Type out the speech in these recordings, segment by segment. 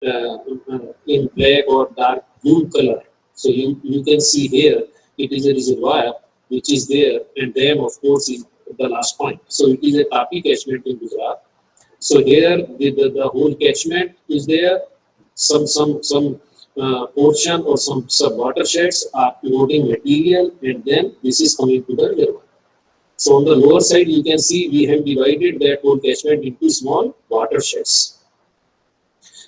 in black or dark blue color. So you can see here it is a reservoir which is there, and dam of course is the last point. So it is a Tapi catchment in Gujarat. So here the whole catchment is there. Some portion or some sub watersheds are eroding material, and then this is coming to the river. So on the lower side, you can see we have divided that whole catchment into small watersheds.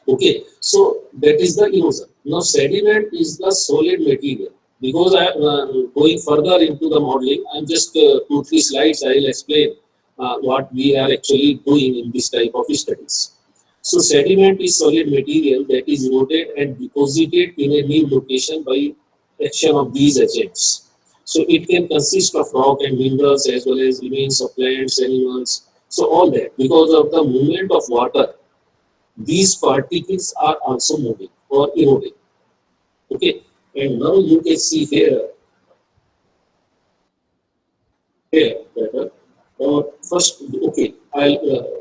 Okay, so that is the erosion. Now sediment is the solid material. Because I am going further into the modeling, I'm just 2-3 slides. I will explain what we are actually doing in this type of studies. So sediment is solid material that is eroded and deposited in a new location by action of these agents. So it can consist of rock and minerals as well as remains of plants, animals. So all that because of the movement of water, these particles are also moving or eroding. Okay, and now you can see here better. First, okay, I'll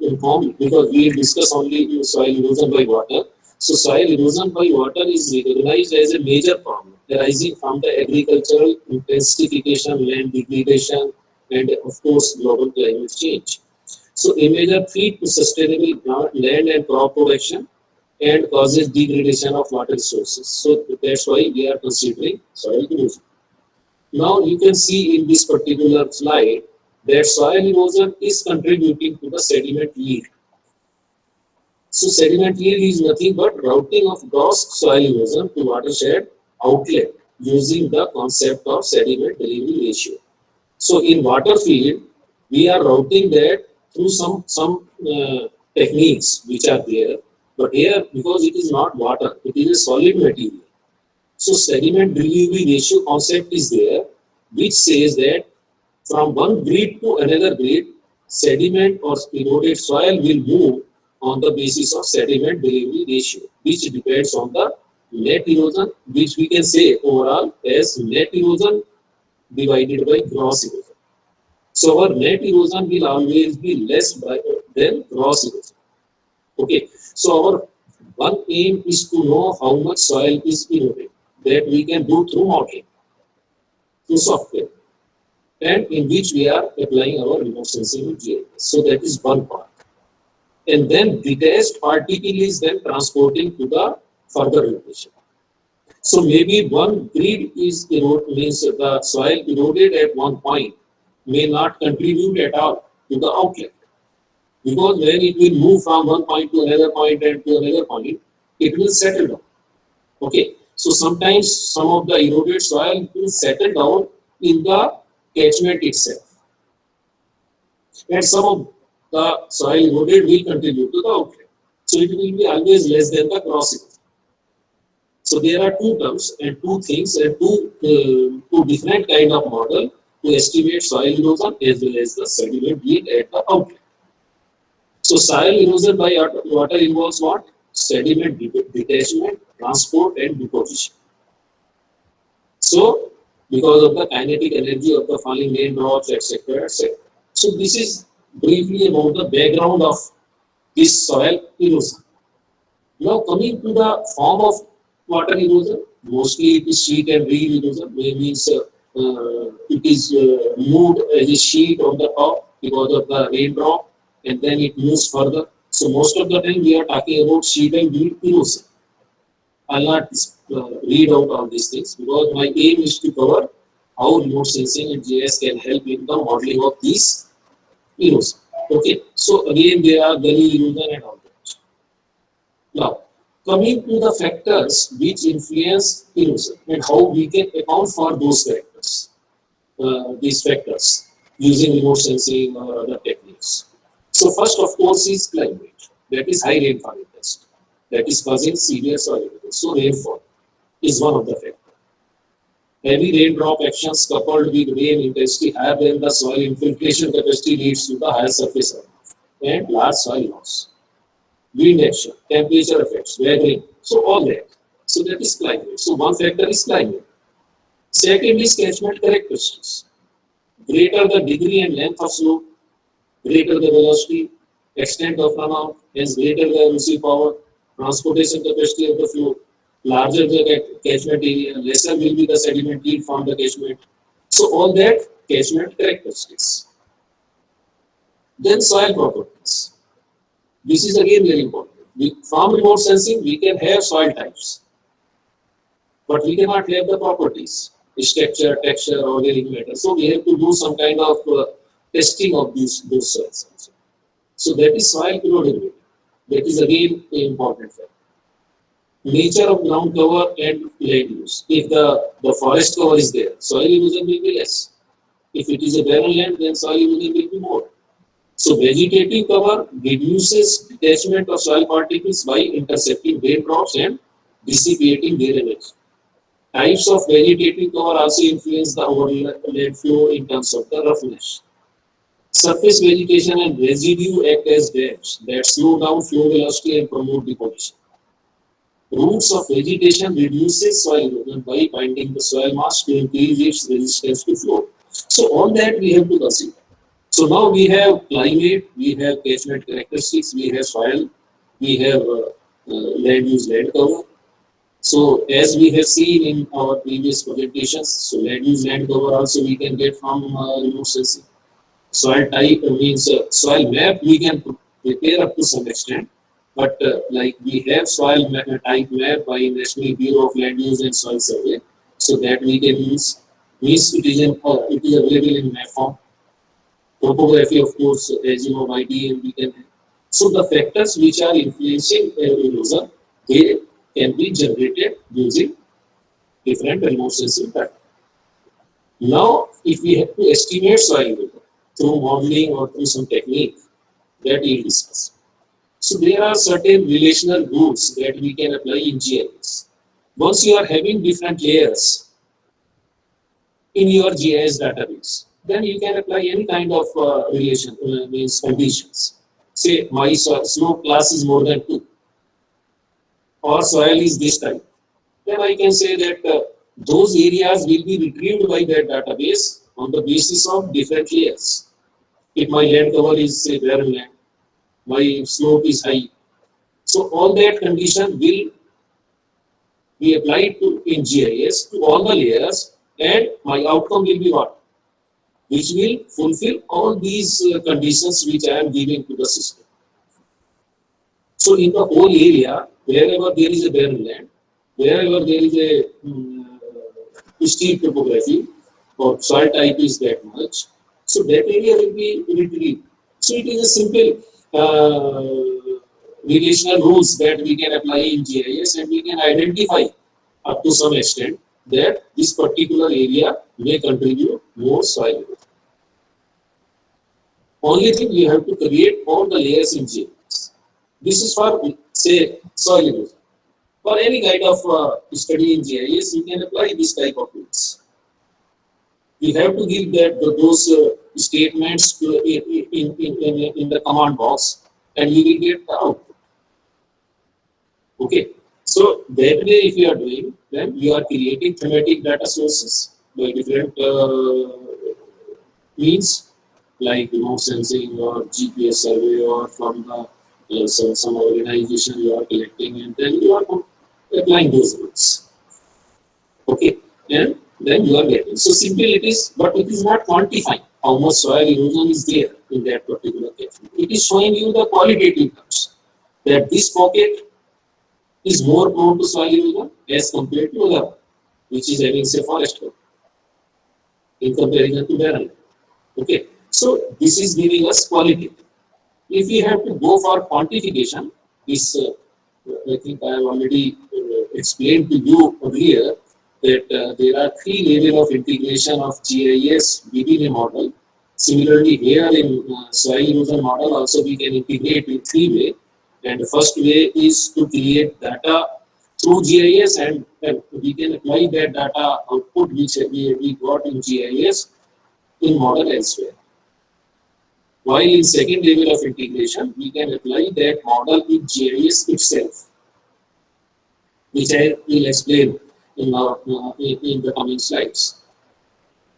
inform because we discuss only soil erosion by water. So soil erosion by water is recognized as a major problem arising from the agricultural intensification, land degradation, and of course global climate change. So a major threat to sustainable land and crop production and causes degradation of water resources. So that's why we are considering soil erosion. Now you can see in this particular slide that soil erosion is contributing to the sediment yield. So sediment yield is nothing but routing of gross soil erosion to watershed outlet using the concept of sediment delivery ratio. So in water field, we are routing that through some techniques which are there. But here, because it is not water, it is a solid material. So sediment delivery ratio concept is there, which says that from one grid to another grid, sediment or eroded soil will move on the basis of sediment delivery ratio, which depends on the net erosion, which we can say overall as net erosion divided by gross erosion. So our net erosion will always be less than gross erosion. Okay, so our one aim is to know how much soil is eroded. That we can do through modeling, through software, and in which we are applying our remote sensing in GIS. So that is one part. And then detached particle is then transporting to the further location. So maybe one grid is eroded, means the soil eroded at one point may not contribute at all to the outlet. Because when it will move from one point to another point and to another point, it will settle down. Okay. So sometimes some of the eroded soil will settle down in the catchment itself. And some of the soil eroded will contribute to the outlet. So it will be always less than the gross erosion. So there are two terms and two things and two different kind of model to estimate soil erosion as well as the sediment yield at the outlet. So soil erosion by water involves what? Sediment detachment, transport and deposition. So because of the kinetic energy of the falling raindrops, etc., etc. So this is briefly about the background of this soil erosion. Now coming to the form of water erosion, mostly it is sheet and reel erosion, which means it is moved as a sheet on the top because of the raindrop, and then it moves further. So most of the time we are talking about sheet and reel erosion. I'll not read out all these things because my aim is to cover how remote sensing and GIS can help in the modeling of these erosion. Okay, so again there are gully erosion and all that. Now, coming to the factors which influence erosion and how we can account for those factors, these factors using remote sensing or other techniques. So first, of course, is climate. That is high rainfall intensity. That is causing severe soil erosion. So rainfall is one of the factors. Heavy raindrop actions coupled with rain intensity higher than the soil infiltration capacity leads to the higher surface runoff and large soil loss. Wind action, temperature effects, weathering, so all that. So that is climate. So one factor is climate. Second is catchment characteristics. Greater the degree and length of slope, greater the velocity, extent of runoff, hence greater the erosive power, transportation capacity of the flow. Larger the catchment area, lesser will be the sediment yield from the catchment. So all that catchment characteristics. Then soil properties. This is again very important. From remote sensing, we can have soil types, but we cannot have the properties, structure, texture, organic matter. So we have to do some kind of testing of those soils also. So that is soil erodibility. That is again an important factor. Nature of ground cover and land use. If the forest cover is there, soil erosion will be less. If it is a barren land, then soil erosion will be more. So vegetative cover reduces detachment of soil particles by intercepting raindrops and dissipating their energy. Types of vegetative cover also influence the overland flow in terms of the roughness. Surface vegetation and residue act as dams that slow down flow velocity and promote deposition. Roots of vegetation reduces soil erosion by binding the soil mass to increase its resistance to flow. So all that we have to consider. So now we have climate, we have catchment characteristics, we have soil, we have land use, land cover. So as we have seen in our previous presentations, so land use, land cover also we can get from remote sensing. Soil type means soil map we can prepare up to some extent, but like we have soil type map by National Bureau of Land Use and Soil Survey, so that we can use. Means it is available in map form. Topography, of course, as you know, by DM we can have. So the factors which are influencing erosion, they can be generated using different remote sensing data. Now, if we have to estimate soil erosion through modeling or through some technique, that we will discuss. So there are certain relational rules that we can apply in GIS. Once you are having different layers in your GIS database, then you can apply any kind of relation, means conditions. Say my slope class is more than 2, or soil is this type. Then I can say that those areas will be retrieved by that database on the basis of different layers. If my land cover is, say, barren land, my slope is high. So all that condition will be applied to in GIS to all the layers, and my outcome will be what? Which will fulfill all these conditions which I am giving to the system. So in the whole area, wherever there is a barren land, wherever there is a steep topography or soil type is that much, so that area will be retrieved. So it is a simple relational rules that we can apply in GIS, and we can identify up to some extent that this particular area may contribute more soil erosion. Only thing you have to create all the layers in GIS. This is for, say, soil erosion. For any kind of study in GIS, you can apply this type of rules. You have to give that those statements in the command box, and you will get the output. Okay. So that way, if you are doing, then you are creating thematic data sources by different means, like remote sensing or GPS survey, or from the some organization you are collecting, and then you are applying those rules. Okay, and then you are getting. So simple it is, but it is not quantifying how much soil erosion is there in that particular case. It is showing you the qualitative terms that this pocket is more prone to soil erosion as compared to other, which is having, say, forest cover in comparison to barren. Okay, so this is giving us qualitative. If we have to go for quantification, this I think I have already explained to you earlier that there are 3 levels of integration of GIS within a model. Similarly, here in soil erosion model also we can integrate in 3 ways. And the first way is to create data through GIS, and we can apply that data output which we got in GIS in model elsewhere. While in second level of integration, we can apply that model in GIS itself, which I will explain in the coming slides.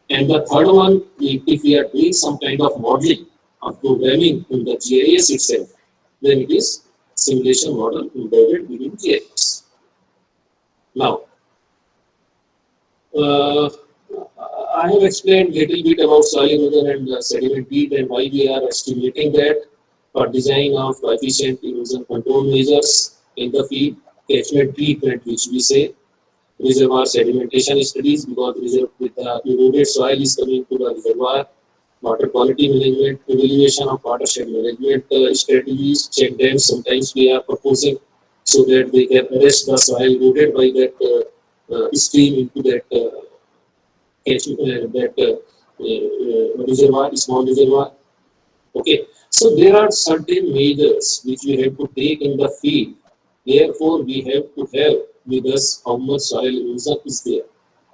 And the third one, if we are doing some kind of modeling or programming in the GIS itself, then it is simulation model embedded within GIS. Now, I have explained little bit about soil erosion and sediment heat and why we are estimating that for design of efficient erosion control measures in the field, catchment treatment, which we say, reservoir sedimentation studies, because with the eroded soil is coming to the reservoir, water quality management, evaluation of watershed management strategies, check dams. Sometimes we are proposing so that they can arrest the soil eroded by that stream into that reservoir, small reservoir. Okay, so there are certain measures which we have to take in the field. Therefore, we have to have with us how much soil erosion is there.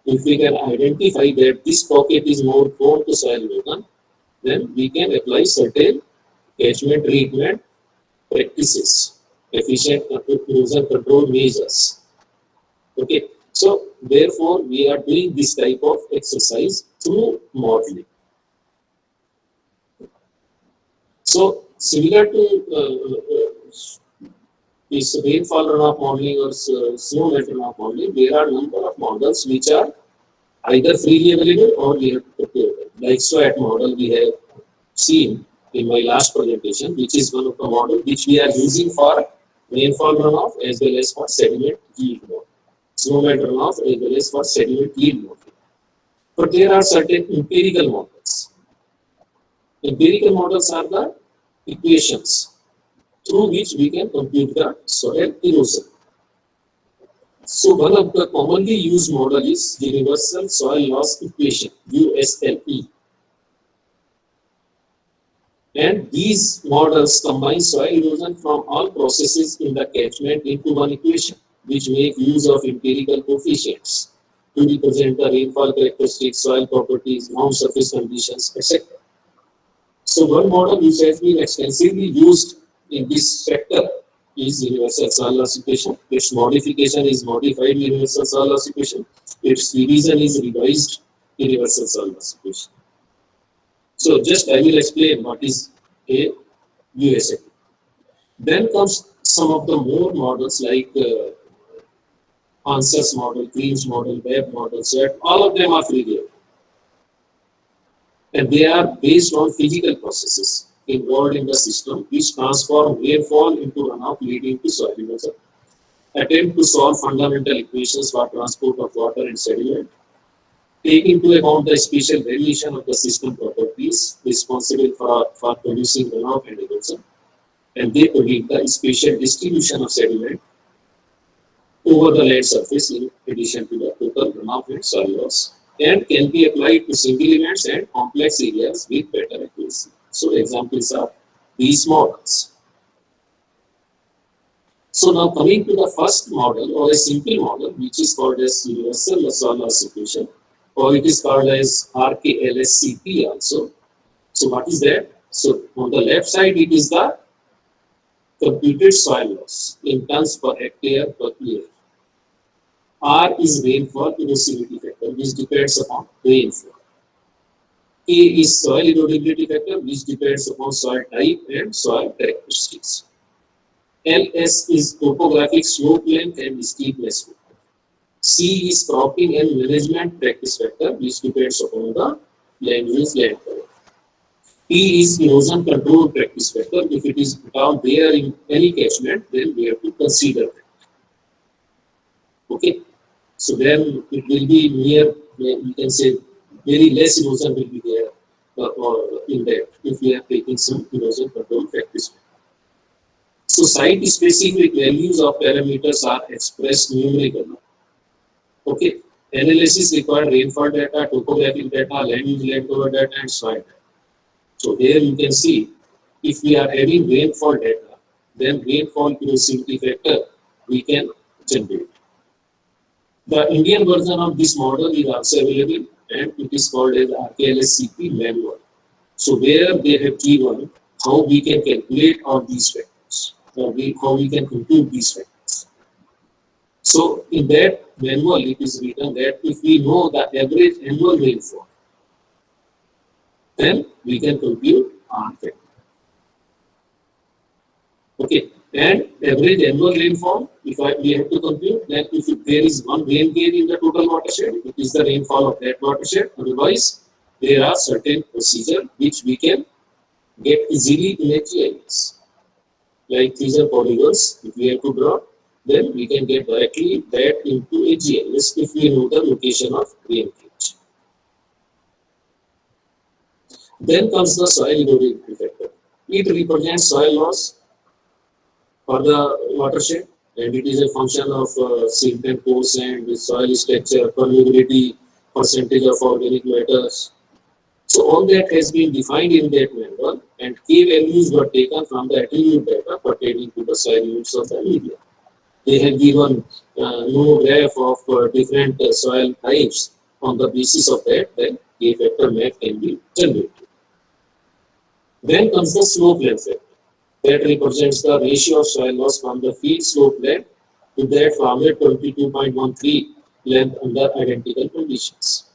If we can identify that this pocket is more prone to soil erosion, then we can apply certain catchment treatment practices, efficient erosion control measures. Okay, so therefore we are doing this type of exercise through modeling. So similar to this rainfall runoff modeling or snow melt runoff modeling, there are number of models which are either freely available or we have to prepare them. Like SWAT model we have seen in my last presentation, which is one of the models which we are using for rainfall runoff as well as for sediment yield model. Snow melt runoff as well as for sediment yield model. But there are certain empirical models. Empirical models are the equations through which we can compute the soil erosion. So one of the commonly used model is Universal Soil Loss Equation, USLE. And these models combine soil erosion from all processes in the catchment into one equation, which make use of empirical coefficients to represent the rainfall characteristics, soil properties, non-surface conditions, etc. So one model which has been extensively used in this sector is Universal Soil Loss Equation. Its modification is Modified Universal Soil Loss Equation. Its revision is Revised Universal Soil Loss Equation. So just I will explain what is a USLE. Then comes some of the more models like ANSYS model, Green's model, Webb model, SWAT. All of them are free. And they are based on physical processes involved in the system which transform rainfall into runoff leading to soil erosion. Attempt to solve fundamental equations for transport of water and sediment. Take into account the spatial variation of the system properties responsible for producing runoff and erosion. And they predict the spatial distribution of sediment over the land surface in addition to the total runoff and soil loss, and can be applied to single events and complex areas with better accuracy. So examples are these models. So now coming to the first model or a simple model which is called as Universal Soil Loss Equation, or it is called as RKLSCP also. So what is that? So on the left side it is the computed soil loss in tons per hectare per year. R is rainfall erosivity factor, which depends upon rainfall. K is soil erodibility factor, which depends upon soil type and soil characteristics. LS is topographic slope length and steepness factor. C is cropping and management practice factor, which depends upon the land use land cover. P is erosion control practice factor. If it is down there in any catchment, then we have to consider that. Okay. So then it will be near, you can say, very less erosion will be there in that if we are taking some erosion control practice. So site specific values of parameters are expressed numerically. Okay. Analysis requires rainfall data, topographic data, land use land cover data, and soil data. So here you can see if we are having rainfall data, then rainfall erosivity factor we can generate. The Indian version of this model is also available and it is called as RKLSCP manual. So where they have given how we can calculate all these factors, or how we can compute these factors. So in that manual it is written that if we know the average annual rainfall, then we can compute R factor. Okay, And average annual rainfall, we have to compute that if there is one rain gauge in the total watershed, it is the rainfall of that watershed. Otherwise, there are certain procedures which we can get easily in a GIS. Like these are polygons, if we have to draw, then we can get directly that into a GIS if we know the location of rain gauge. Then comes the soil erosion factor. It represents soil loss for the watershed, and it is a function of silt and pore and soil structure, permeability, percentage of organic matters. So all that has been defined in that manual, and key values were taken from the attribute data pertaining to the soil units of the media. They have given no graph of different soil types. On the basis of that, then K factor map can be generated. Then comes the slope length factor. That represents the ratio of soil loss from the field slope length to that from a 22.13 length under identical conditions.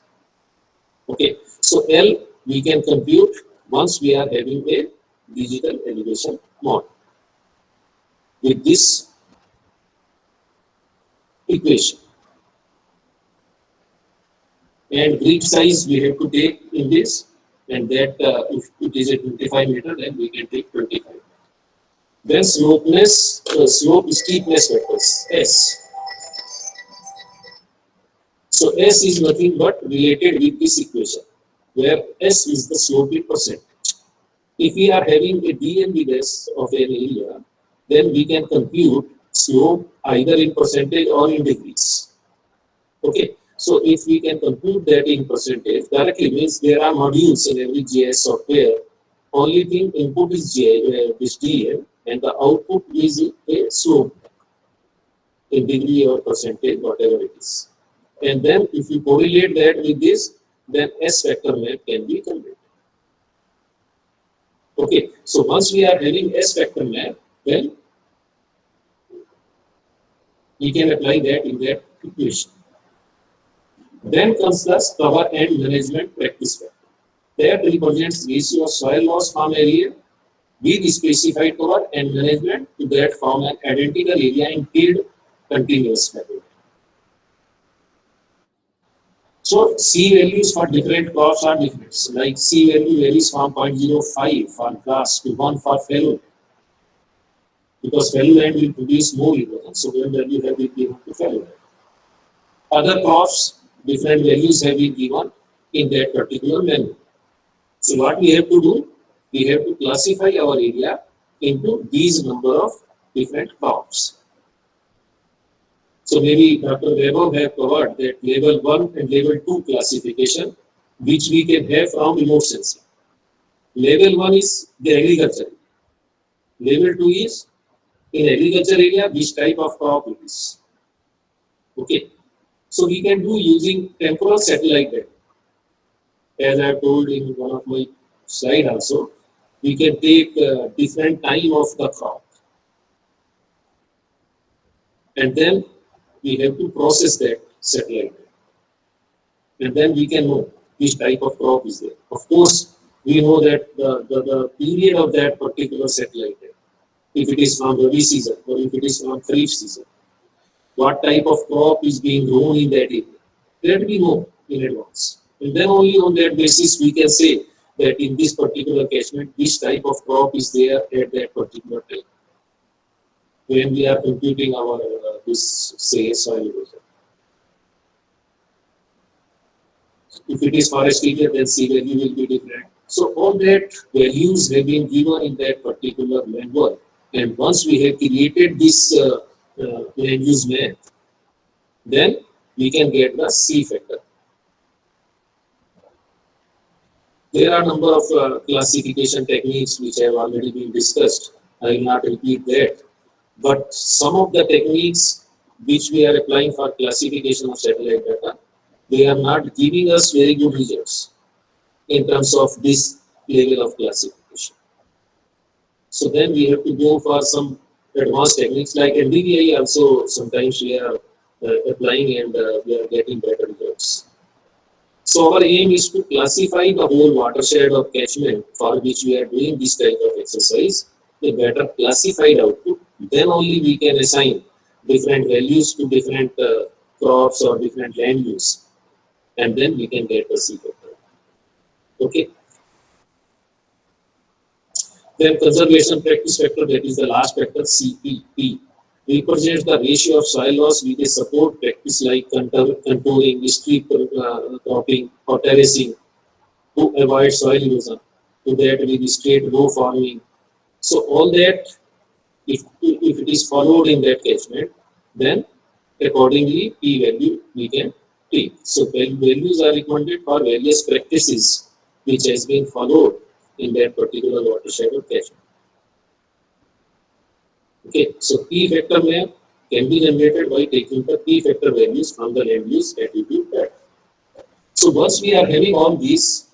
Okay, so L we can compute once we are having a digital elevation model with this equation. And grid size we have to take in this, and that if it is a 25 meter, then we can take 25. Then slope steepness vectors, S. So S is nothing but related with this equation, where S is the slope in percentage. If we are having a DNB dash of an area, then we can compute slope either in percentage or in degrees. Okay, so if we can compute that in percentage, directly means there are modules in every GIS software. Only thing input is DN, and the output is a slope in degree or percentage, whatever it is. And then if you correlate that with this, then S vector map can be generated. Okay, so once we are having S vector map, then we can apply that in that equation. Then comes the cover and management practice factor. That represents ratio of soil loss from area with specified cover and management to that from an identical area in tilled continuous method. So C values for different crops are different. So like C value varies from 0.05 for grass to 1 for fallow. Because fallow land will produce more erosion, so one value have been given to fallow land. Other crops, different values have been given in that particular manner. So what we have to do, we have to classify our area into these number of different crops. So maybe Dr. Vaibhav have covered that level 1 and level 2 classification, which we can have from remote sensing. Level 1 is the agriculture. Level 2 is in agriculture area, which type of crop it is. Okay. So we can do using temporal satellite data. As I told in one of my slides also, we can take different time of the crop. And then we have to process that satellite data. And then we can know which type of crop is there. Of course, we know that the period of that particular satellite data, if it is from Rabi season or if it is from Kharif season, what type of crop is being grown in that area. That we know in advance. And then only on that basis we can say that in this particular catchment, which type of crop is there at that particular time. When we are computing our this say soil erosion. If it is forest area, then C value will be different. So all that values have been given in that particular manual. And once we have created this land use map, then we can get the C factor. There are a number of classification techniques which have already been discussed. I will not repeat that. But some of the techniques which we are applying for classification of satellite data, they are not giving us very good results in terms of this level of classification. So then we have to go for some advanced techniques like NDVI also sometimes we are applying and we are getting better results. So our aim is to classify the whole watershed of catchment for which we are doing this type of exercise, a better classified output then only we can assign different values to different crops or different land use, and then we can get the C factor. Okay. Then conservation practice factor, that is the last factor, CPP, represents the ratio of soil loss with a support practice like contouring, strip cropping, or terracing to avoid soil erosion. To that with straight row farming. So all that, if it is followed in that catchment, then accordingly P value we can take. So values are recommended for various practices which has been followed in that particular watershed or catchment. Okay, so P factor map can be generated by taking the P factor values from the land use attribute pattern. So once we are having all these,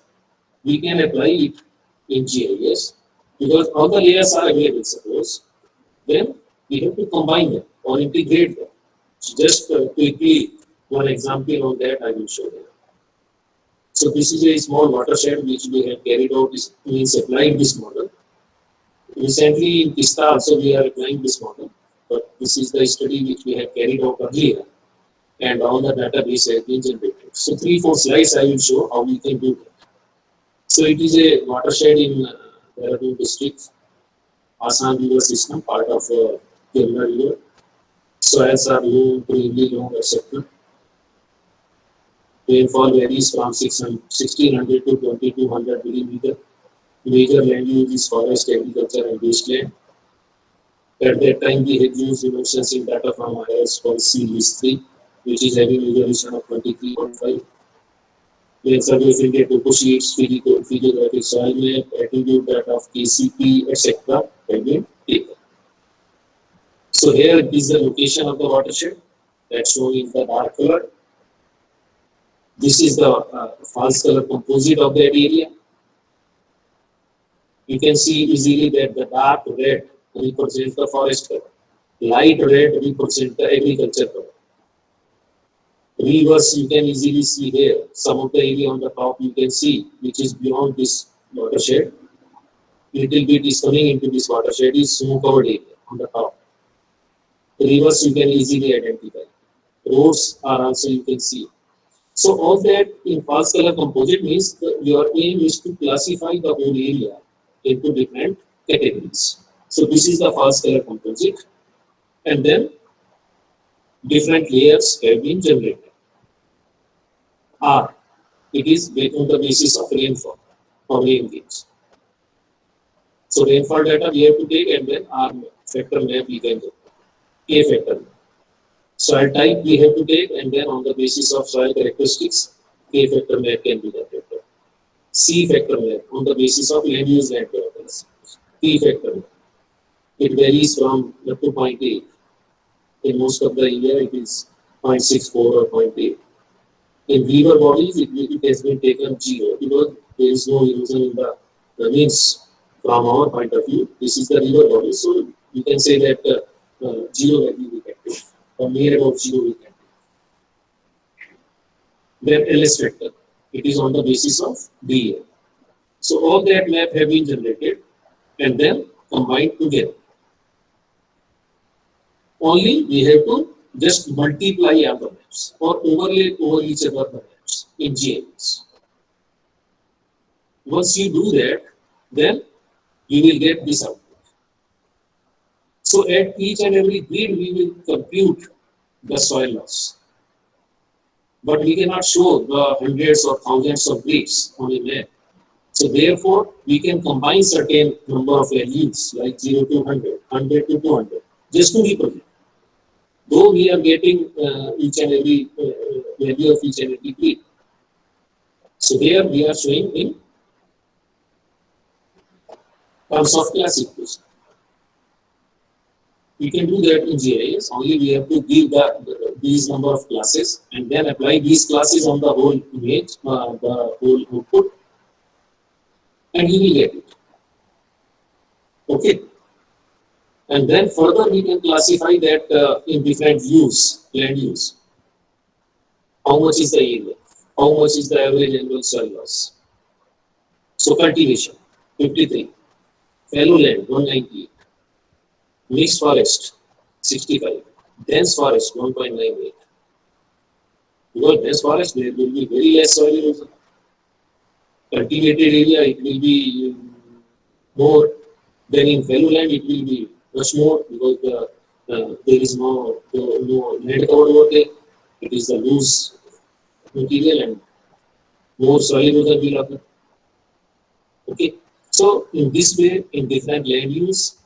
we can apply it in GIS because all the layers are available, suppose. Then we have to combine them or integrate them. So just quickly, one example on that I will show you. So this is a small watershed which we have carried out, means applied this model. Recently in Pista also we are applying this model, but this is the study which we have carried out earlier, and all the database has been generated. So 3-4 slides I will show how we can do that. So it is a watershed in Dehradun district, Assam river system, part of Kerala river. Soils are low, incredibly long, etc. Rainfall varies from 1600 to 2200 millimeter. Major land use is forest, agriculture, and wasteland. At that time, we had used dimensions in data from IS policy list 3, which is having resolution of 23.5. Then survey field topo sheets, physiographic soil map, attribute data of KCP, etc. have been taken. So here is the location of the watershed that's shown in the dark color. This is the false color composite of that area. You can see easily that the dark red represents the forest cover, light red represents the agriculture cover. Rivers you can easily see here. Some of the area on the top you can see, which is beyond this watershed. Little bit is coming into this watershed is snow covered area on the top. Rivers you can easily identify. Roads are also you can see. So all that in false color composite means your aim is to classify the whole area into different categories. So this is the false color composite, and then different layers have been generated. R, it is on the basis of rainfall or rain gauge. So rainfall data we have to take, and then R factor map we can do. K factor map. Soil type we have to take, and then on the basis of soil characteristics, K factor map can be generated. C factor map on the basis of land use land characteristics. P factor map. It varies from 2.8. In most of the area, it is 0.64 or 0.8. In river bodies, it has been taken 0 because there is no erosion in the means from our point of view. This is the river body, so you can say that 0 value we can take, or near about 0 we can take. Then LS factor, it is on the basis of DA. So all that map have been generated and then combined together. Only we have to just multiply all the maps or overlay over each other the maps in GIS. Once you do that, then you will get this output. So at each and every grid, we will compute the soil loss. But we cannot show the hundreds or thousands of grids on a map. So therefore, we can combine certain number of values like 0 to 100, 100 to 200, just to represent. Though we are getting each and every value of each and every grid. So here we are showing in terms of classification. We can do that in GIS, only we have to give these number of classes and then apply these classes on the whole image, the whole output, and you will get it. Okay. And then further we can classify that in different views, land use. How much is the area? How much is the average annual soil loss? So cultivation, 53. Fallow land, 198. Mixed forest 65, dense forest 1.98. Because dense forest there will be very less soil erosion. Cultivated area it will be more. Then in fallow land it will be much more because there is no land cover over there. It is the loose material and more soil erosion will happen. Okay, so in this way, in different land use,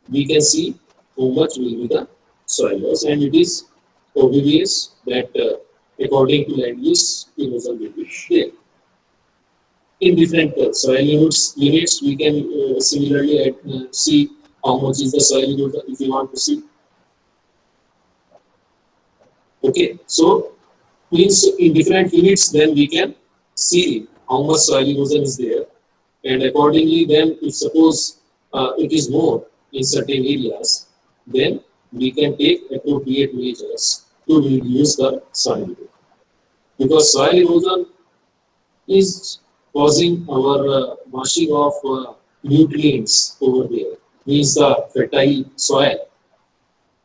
we can see how much will be the soil loss, and it is obvious that according to land use, erosion will be there. In different soil limits, we can similarly see how much is the soil erosion if you want to see. Okay, so means in different units, then we can see how much soil erosion is there, and accordingly, then if suppose it is more in certain areas, then we can take appropriate measures to reduce the soil erosion. Because soil erosion is causing our washing of nutrients over there, means the fertile soil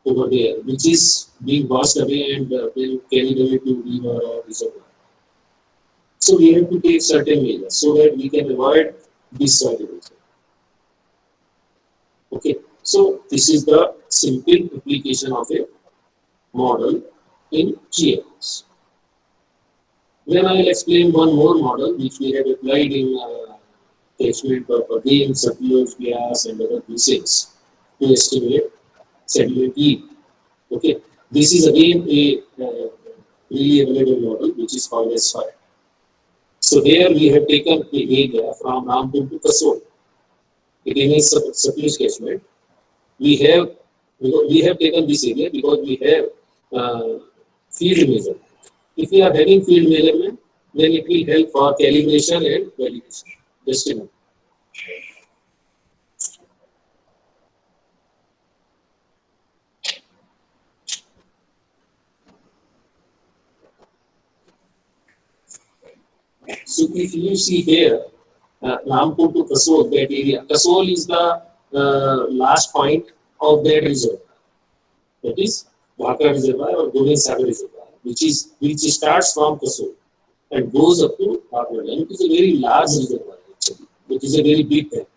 over there, which is being washed away and then carried away to river or reservoir. So we have to take certain measures so that we can avoid this soil erosion. Okay, so this is the simple application of a model in GIS. Then I will explain one more model which we have applied in catchment of again Satluj, Bias and other basins to estimate sediment yield. Okay, this is again a really available model which is called as SWAT. So here we have taken the area from Rampur to Kasol. It is a Satluj catchment. We have taken this area because we have field measurement. If we are having field measurement, then it will help for calibration and validation. Just a minute. So if you see here, Rampur to Kasol, that area. Kasol is the last point of that reservoir. That is Bhakra Reservoir or Govind Sagar Reservoir, which starts from Kasol and goes up to Bhakra. And it is a very large reservoir actually. It is a very big tank.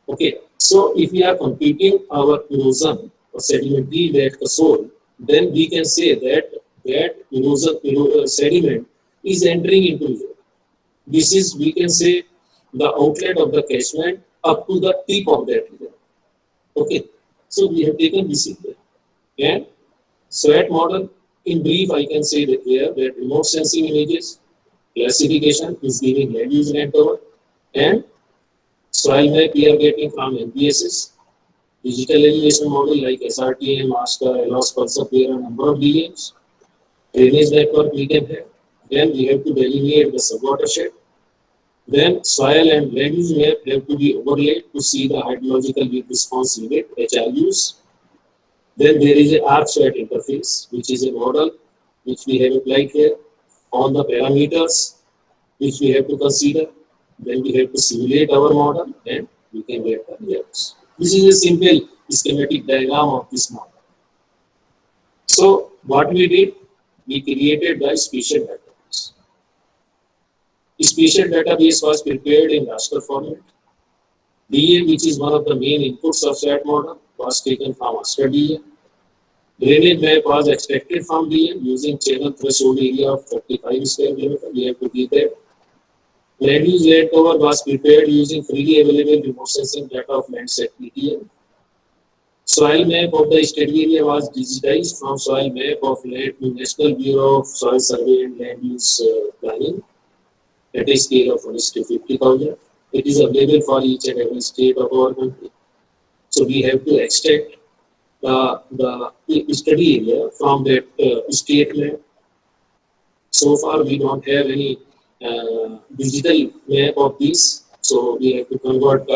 Okay, so if we are computing our erosion or sediment yield at Kasol, then we can say that erosion sediment is entering into reservoir. This is, we can say, the outlet of the catchment up to the tip of that river. Okay, so we have taken this in there. And SWAT model, in brief, I can say that here that remote sensing images, classification is giving land use land cover, and soil map we are getting from NPSS, digital elevation model like SRTM, ASCA, ALOS, PULSAR, there are a number of DMs, drainage network we can have. Then we have to delineate the subwatershed. Then soil and land use map have to be overlaid to see the hydrological weak response limit, HRUs. Then there is a ArcSWAT interface, which is a model which we have applied here on the parameters which we have to consider. Then we have to simulate our model and we can get the results. This is a simple schematic diagram of this model. So what we did, we created the spatial database. The spatial database was prepared in raster format. DA, which is one of the main inputs of SWAT model, was taken from ASCA DA. Drainage map was extracted from DA using channel threshold area of 35 square kilometer. We have to give that. Land use land cover was prepared using freely available remote sensing data of Landsat ETL. Soil map of the study area was digitized from soil map of land to National Bureau of Soil Survey and Land Use Planning at a scale of 1:50,000. It is available for each and every state of our country. So we have to extract the study area from that state map. So far we don't have any digital map of these, so we have to convert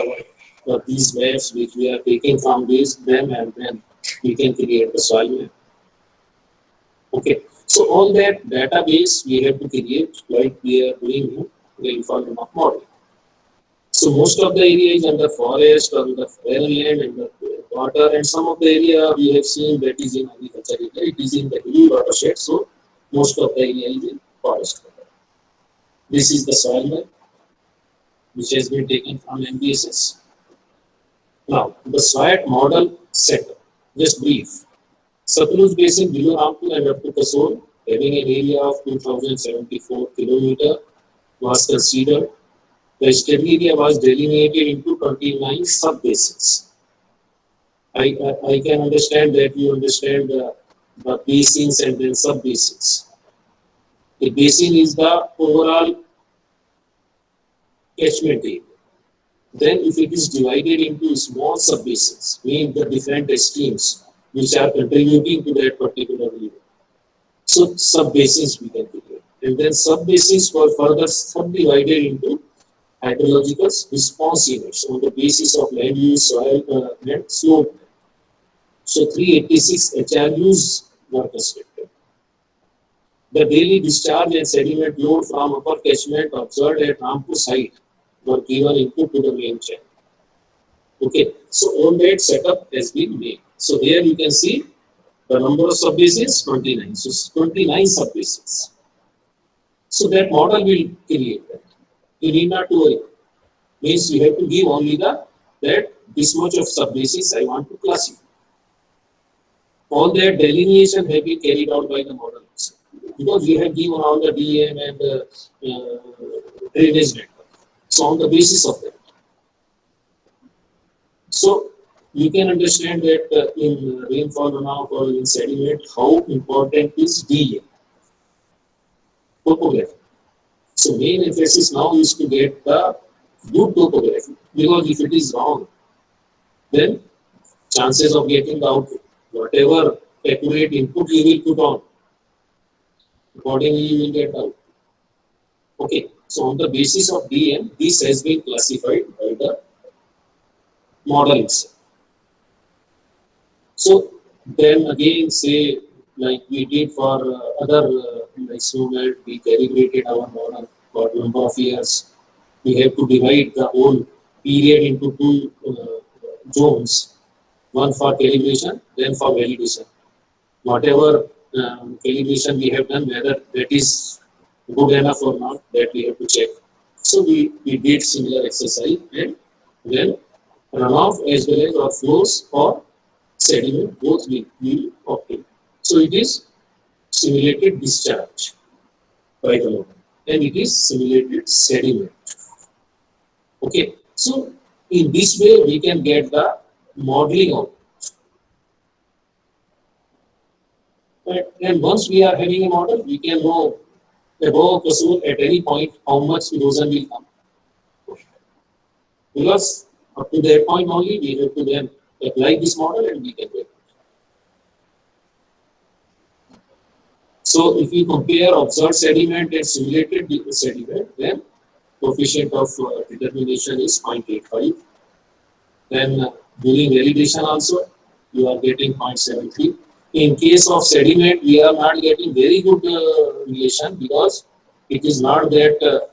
these maps which we are taking from them, and then we can create the soil map. Okay, so all that database we have to create like we are doing in the informal model. So most of the area is under forest or under barren land, under water, and some of the area we have seen that is in agriculture area. It is in the hilly watershed, so most of the area is in forest. This is the soil map which has been taken from MBSS. Now the SWOT model setup. Just brief. Satluj Basin below Rampur and up to Kasol, having an area of 2074 kilometer, was considered. The study area was delineated into 29 sub-basins. I can understand that you understand the basins and then sub-basins. The basin is the overall catchment area. Then if it is divided into small sub-basins, meaning the different streams which are contributing to that particular area. So sub-basins we can create. And then sub-basins were further subdivided into hydrological response units on the basis of land use, soil, and slope. So 386 HRUs were constructed. The daily discharge and sediment load from upper catchment observed at Rampur site were given input to the main channel. Okay, so all that setup has been made. So here you can see the number of sub-basins 29. So 29 sub-basins. So that model will create that. You need not to worry. Means you have to give only that this much of sub-basins I want to classify. All that delineation have been carried out by the model because we have given all the DM and drainage network. So on the basis of that. So you can understand that in rainfall runoff or in sediment, how important is DM, topography. So main emphasis now is to get the good topography because if it is wrong, then chances of getting the output, whatever accurate input you will put on, accordingly you will get out. Okay, so on the basis of DM, this has been classified by the model itself. So then again, say like we did for other like snowmelt, we calibrated our model for a number of years. We have to divide the whole period into two zones, one for calibration, then for validation. Whatever calibration we have done, whether that is good enough or not, that we have to check. So we did similar exercise and then runoff as well as our flows or sediment, both will be obtained. So it is simulated discharge by the model and it is simulated sediment. Okay, so in this way we can get the modeling out. And once we are having a model, we can know above Kasol at any point how much erosion will come. Because up to that point only, we have to then apply this model and we can get it. So if you compare observed sediment and simulated sediment, then coefficient of determination is 0.85. Then during validation also, you are getting 0.73. In case of sediment, we are not getting very good relation because it is not that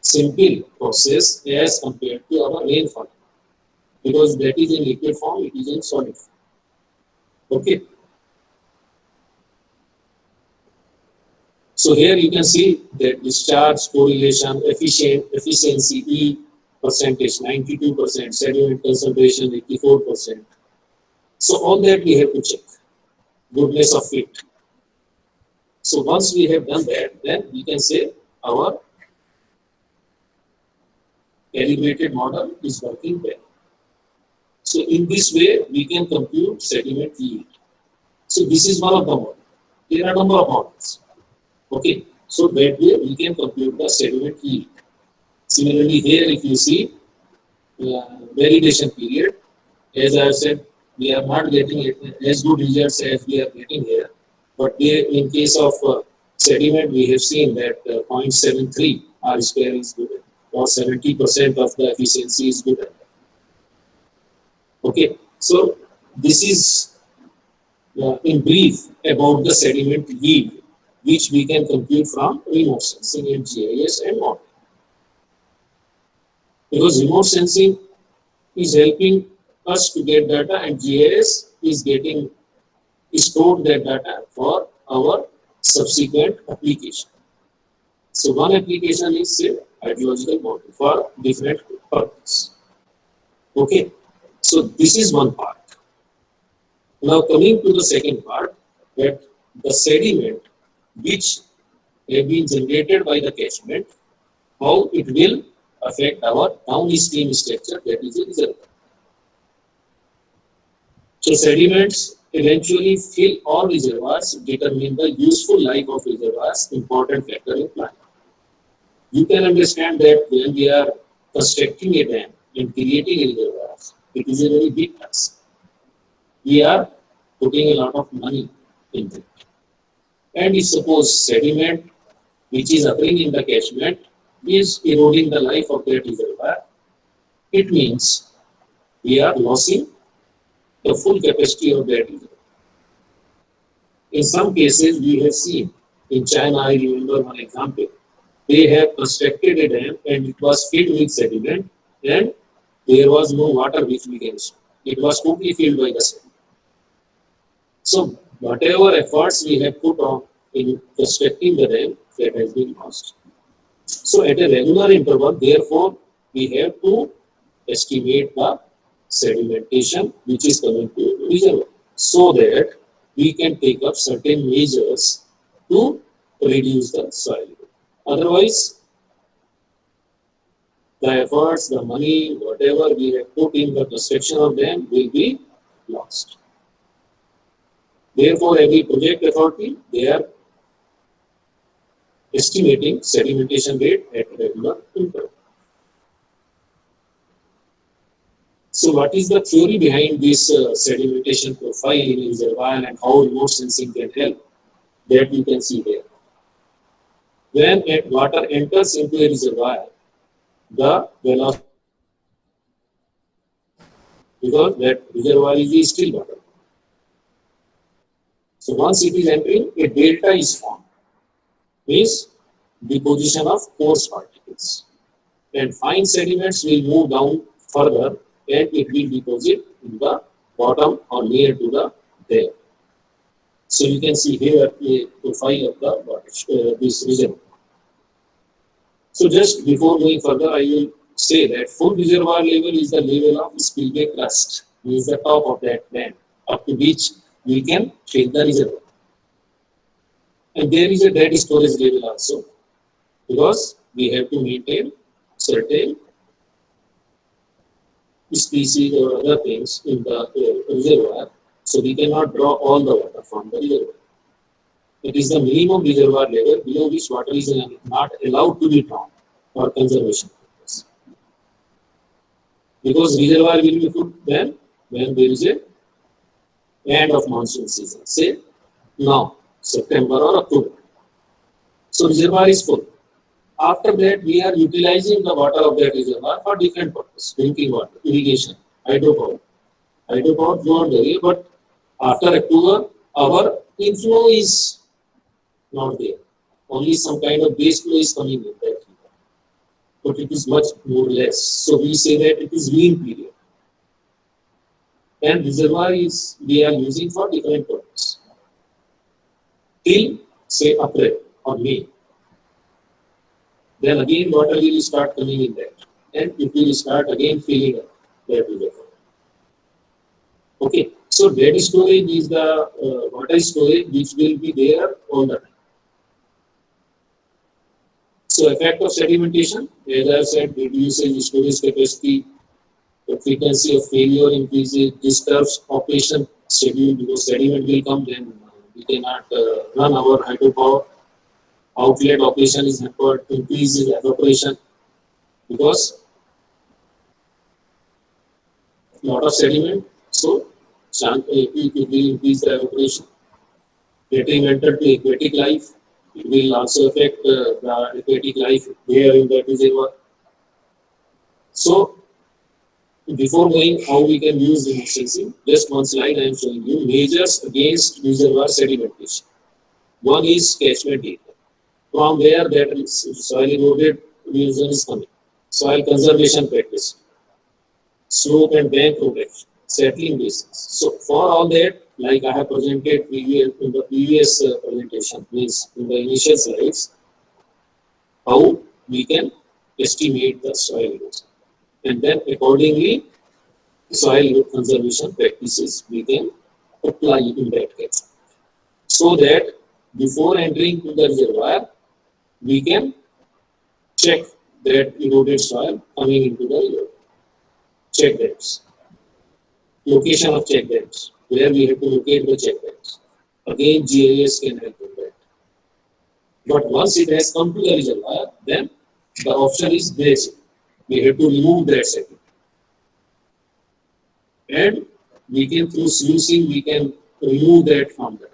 simple process as compared to our rainfall. Because that is in liquid form, it is in solid form. Okay. So here you can see that discharge correlation, efficiency, E percentage 92%, sediment concentration 84%. So all that we have to check. Goodness of fit. So once we have done that, then we can say our calibrated model is working well. So in this way, we can compute sediment yield. So this is one of the models. There are a number of models. Okay, so that way we can compute the sediment yield. Similarly, here if you see validation period, as I have said, we are not getting as good results as we are getting here. But here, in case of sediment, we have seen that 0.73 R square is good, or 70% of the efficiency is good. Okay, so this is in brief about the sediment yield, which we can compute from remote sensing and GIS and model. because remote sensing is helping us to get data, and GIS is getting stored that data for our subsequent application. So one application is say hydrological model for different purpose. Okay, so this is one part. Now coming to the second part, that the sediment which have been generated by the catchment, how it will affect our downstream structure, that is a reservoir. So sediments eventually fill all reservoirs, determine the useful life of reservoirs, important factor in planning. You can understand that when we are constructing a dam and creating a reservoirs, it is a very big task. We are putting a lot of money into it. And if suppose sediment which is occurring in the catchment is eroding the life of that reservoir, it means we are losing the full capacity of that reservoir. In some cases, we have seen in China, I remember one example, they have constructed a dam and it was filled with sediment and there was no water which we can store. It was totally filled by the sediment. So whatever efforts we have put on in constructing the dam, that has been lost. So at a regular interval, therefore, we have to estimate the sedimentation which is coming to the reservoir, so that we can take up certain measures to reduce the soil. Otherwise, the efforts, the money, whatever we have put in the construction of them will be lost. Therefore, every project authority, they are estimating sedimentation rate at regular interval. So what is the theory behind this sedimentation profile in reservoir and how remote sensing can help? That you can see there. When water enters into a reservoir, the velocity, because that reservoir is still water. So once it is entering, a delta is formed, means deposition of coarse particles. And fine sediments will move down further and it will deposit in the bottom or near to the dam. So you can see here a profile of the water, this reservoir. So just before going further, I will say that full reservoir level is the level of spillway crust, means the top of that dam, up to which we can fill the reservoir. And there is a dead storage level also, because we have to maintain certain species or other things in the reservoir, so we cannot draw all the water from the reservoir. It is the minimum reservoir level below which water is not allowed to be drawn for conservation purpose. Because reservoir will be full then when there is a end of monsoon season, say now, September or October. So reservoir is full. After that, we are utilizing the water of that reservoir for different purposes: drinking water, irrigation, hydropower. Hydropower throughout the year, but after October, our inflow is not there. Only some kind of base flow is coming in that river, but it is much more less. So we say that it is lean period. And reservoir is we are using for different purposes till say April or May. Then again water will start coming in there and it will start again filling up that reservoir. Okay, so dead storage is the water storage which will be there all the time. So effect of sedimentation, as I said, reduces storage capacity, the frequency of failure increases, disturbs operation schedule because sediment will come, then we cannot run our hydropower. Outlet operation is hampered, increases evaporation because lot of sediment, so it will increase the evaporation. Detrimental to aquatic life, it will also affect the aquatic life there in that reservoir. So before going how we can use remote sensing, just one slide I am showing you measures against reservoir sedimentation. One is catchment area, from where that soil eroded region is coming. soil conservation practice, slope and bank protection, settling bases. So for all that, like I have presented in the previous presentation, means in the initial slides, how we can estimate the soil erosion, and then accordingly soil conservation practices we can apply in that case, so that before entering to the reservoir we can check that eroded soil coming into the river. Check dams, location of check dams, where we have to locate the check dams. Again, GIS can help in that. But once it has come to the reservoir, then the option is dredging. We have to remove that sediment. And we can, through sluicing, we can remove that from the dam.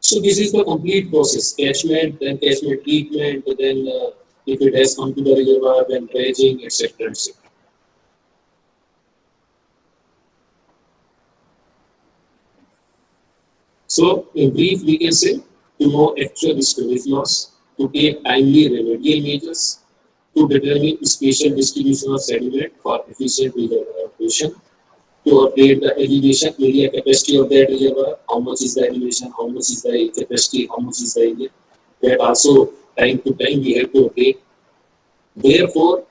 So this is the complete process: catchment, then catchment treatment, then if it has come to the reservoir, then dredging, etc. etc. So in brief, we can say to know actual storage loss, to take timely remedial measures, to determine spatial distribution of sediment for efficient reservoir operation, to update the elevation area capacity of that reservoir, how much is the elevation, how much is the capacity, how much is the area. That also time to time we have to update. Therefore,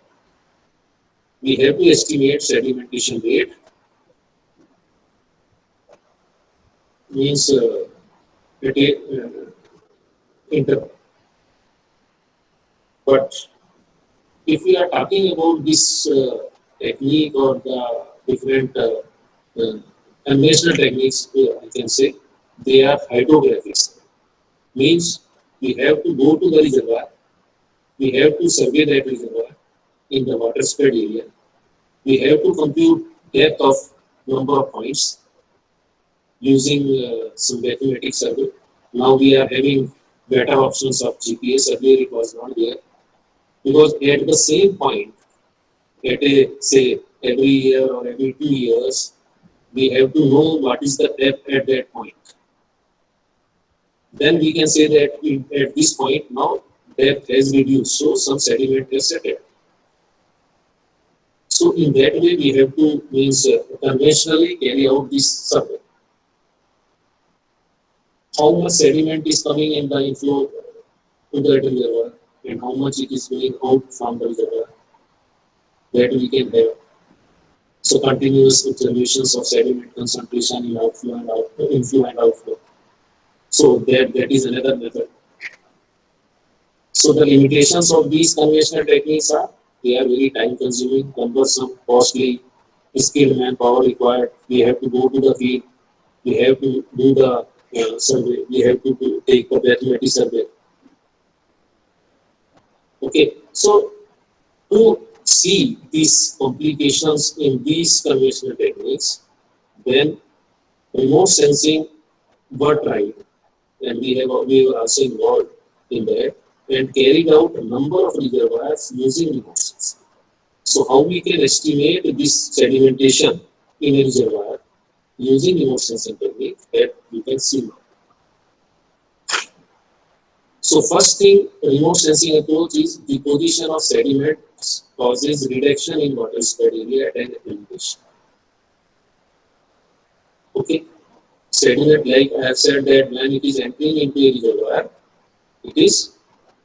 we have to estimate sedimentation rate, means interval. But if we are talking about this technique or the different conventional techniques, I can say they are hydrographics. Means we have to go to the reservoir, we have to survey that reservoir in the water spread area, we have to compute depth of number of points using some mathematic survey. Now we are having better options of GPS. Earlier it was not there, because at the same point, at a say every year or every 2 years, we have to know what is the depth at that point. Then we can say that at this point now depth has reduced, so some sediment has settled. So in that way we have to conventionally carry out this survey. How much sediment is coming in the inflow to the reservoir and how much it is going out from the reservoir, that we can have. So continuous observations of sediment concentration in outflow and inflow and outflow. So that is another method. So the limitations of these conventional techniques are they are very time consuming, cumbersome, costly, skilled manpower required. We have to go to the field, we have to do the survey, we have to take the mathematical survey. Okay, so to see these complications in these conventional techniques, then remote sensing were tried, and we were also involved in that and carried out a number of reservoirs using remote sensing. So how we can estimate this sedimentation in a reservoir using remote sensing technique, that you can see now. So first thing, remote sensing approach is deposition of sediments causes reduction in water spread area at an elevation. Okay, sediment, like I have said, that when it is entering into a reservoir, it is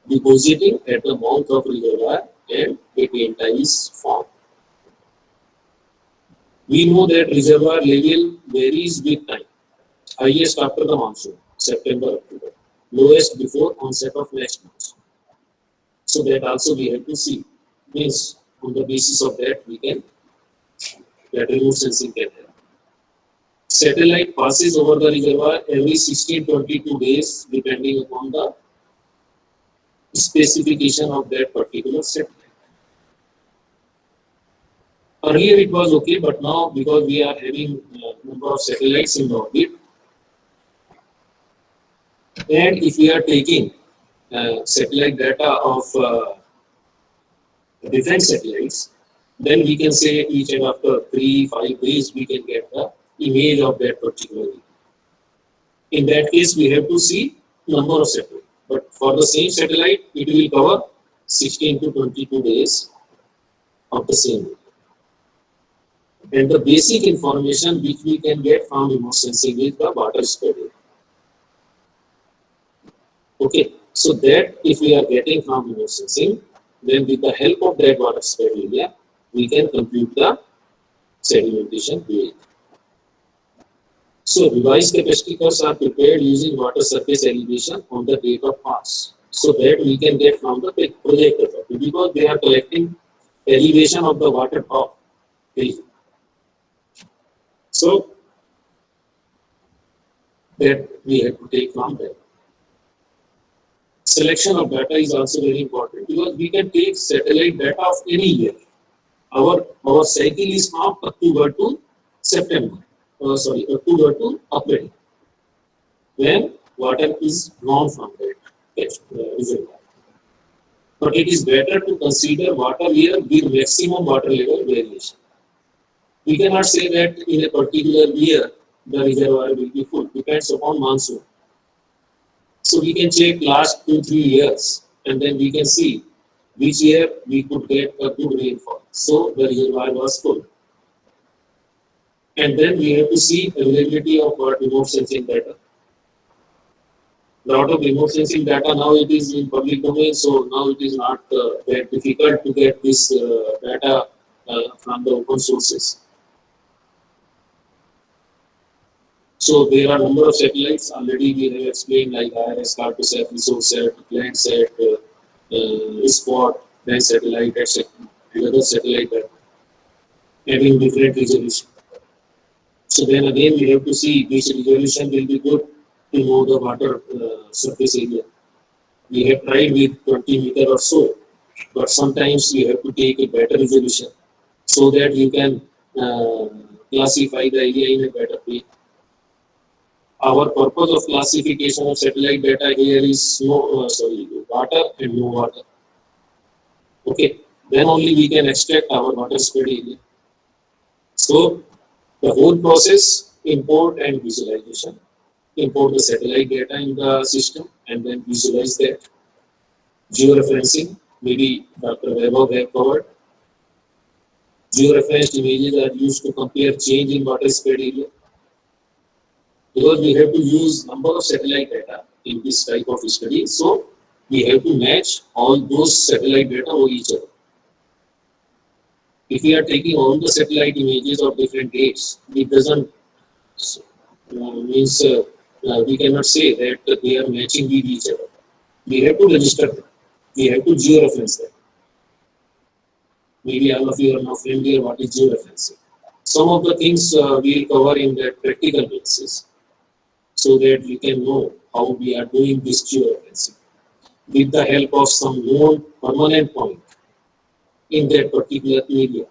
depositing at the mouth of reservoir and a delta is formed. We know that reservoir level varies with time. Highest after the monsoon, September, October. Lowest before onset of next monsoon. So that also we have to see. Means on the basis of that we can, that remote sensing can help. Satellite passes over the reservoir every 16-22 days depending upon the specification of that particular satellite. Earlier it was okay, but now because we are having a number of satellites in the orbit, and if we are taking satellite data of different satellites, then we can say each and after 3-5 days we can get the image of that particular area. In that case, we have to see number of satellites. But for the same satellite, it will cover 16 to 22 days of the same year. And the basic information which we can get from remote sensing is the water spread area. Okay, so that if we are getting from remote sensing, then with the help of that water spread area, we can compute the sedimentation rate. So revised capacity curves are prepared using water surface elevation on the date of pass, so that we can get from the project authority, because they are collecting elevation of the water top. So that we have to take from there. Selection of data is also very important, because we can take satellite data of any year. Our cycle is from October to September. October to April, when water is drawn from that reservoir. But it is better to consider water year with maximum water level variation. We cannot say that in a particular year the reservoir will be full. Depends upon monsoon. So we can check last 2-3 years, and then we can see which year we could get a good rainfall. So the reservoir was full. And then we have to see availability of remote sensing data. A lot of remote sensing data now it is in public domain, so now it is not that difficult to get this data from the open sources. So there are a number of satellites already we have explained, like IRS, Cartosat, Resourcesat, Landsat, Spot, then satellite, etc. And other satellite data having different resolution. So then again we have to see which resolution will be good to know the water surface area. We have tried with 20 meter or so, but sometimes we have to take a better resolution so that you can classify the area in a better way. Our purpose of classification of satellite data here is water and no water. Okay, then only we can extract our water spread area. So the whole process, import and visualization. Import the satellite data in the system and then visualize that. Georeferencing, maybe Dr. Vaibhav have covered. Georeferenced images are used to compare change in water spread area. Because we have to use number of satellite data in this type of study, so we have to match all those satellite data with each other. If we are taking all the satellite images of different dates, it doesn't means we cannot say that they are matching with each other. We have to register them. We have to georeference them. Maybe all of you are not familiar what is georeferencing. Some of the things we will cover in that practical basis, so that we can know how we are doing this georeferencing with the help of some known permanent point in that particular area.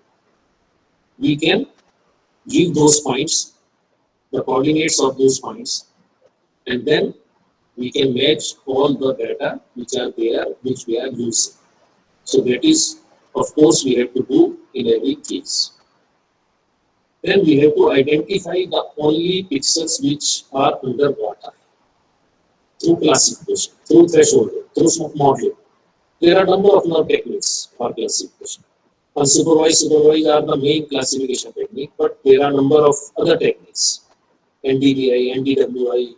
We can give those points, the coordinates of those points, and then we can match all the data which are there, which we are using. So that is, of course, we have to do in every case. Then we have to identify the only pixels which are underwater through classification, through thresholding, through modeling. There are a number of techniques for classification. Unsupervised, supervised are the main classification technique, but there are a number of other techniques. NDVI, NDWI,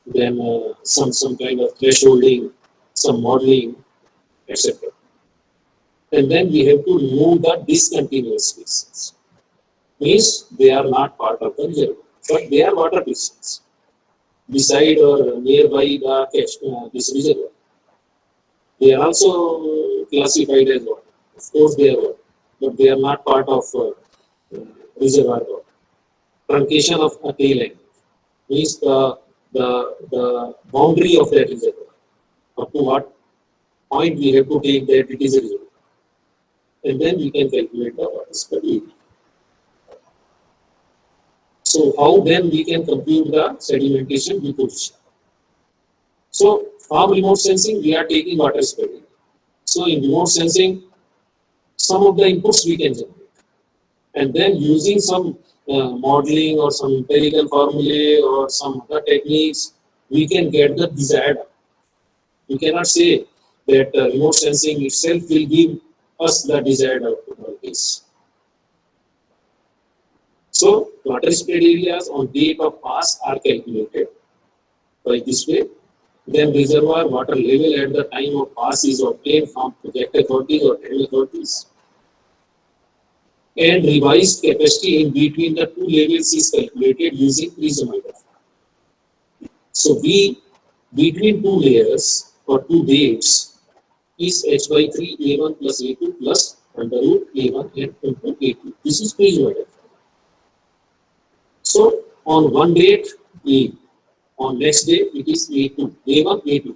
then some kind of thresholding, some modeling, etc. And then we have to remove the discontinuous pixels. Means they are not part of the reservoir, but they are water pixels beside or nearby this reservoir. They are also classified as water. Of course, they are water, but they are not part of reservoir water. Truncation of a tail end means the boundary of that reservoir. Up to what point we have to take that it is a reservoir, and then we can calculate the water spread area. So how then we can compute the sedimentation deposition? So from remote sensing, we are taking water spread area. So in remote sensing, some of the inputs we can generate, and then using some modeling or some empirical formulae or some other techniques, we can get the desired. We cannot say that remote sensing itself will give us the desired output always. So water spread areas on date of pass are calculated by this way. Then reservoir water level at the time of pass is obtained from project authorities or tender authorities. And revised capacity in between the two levels is calculated using prismometer. So V between two layers or two dates is h by 3 a1 plus a2 plus under root a1 and into a2. This is prismometer. So on one date A, on next day it is A2, A1, A2.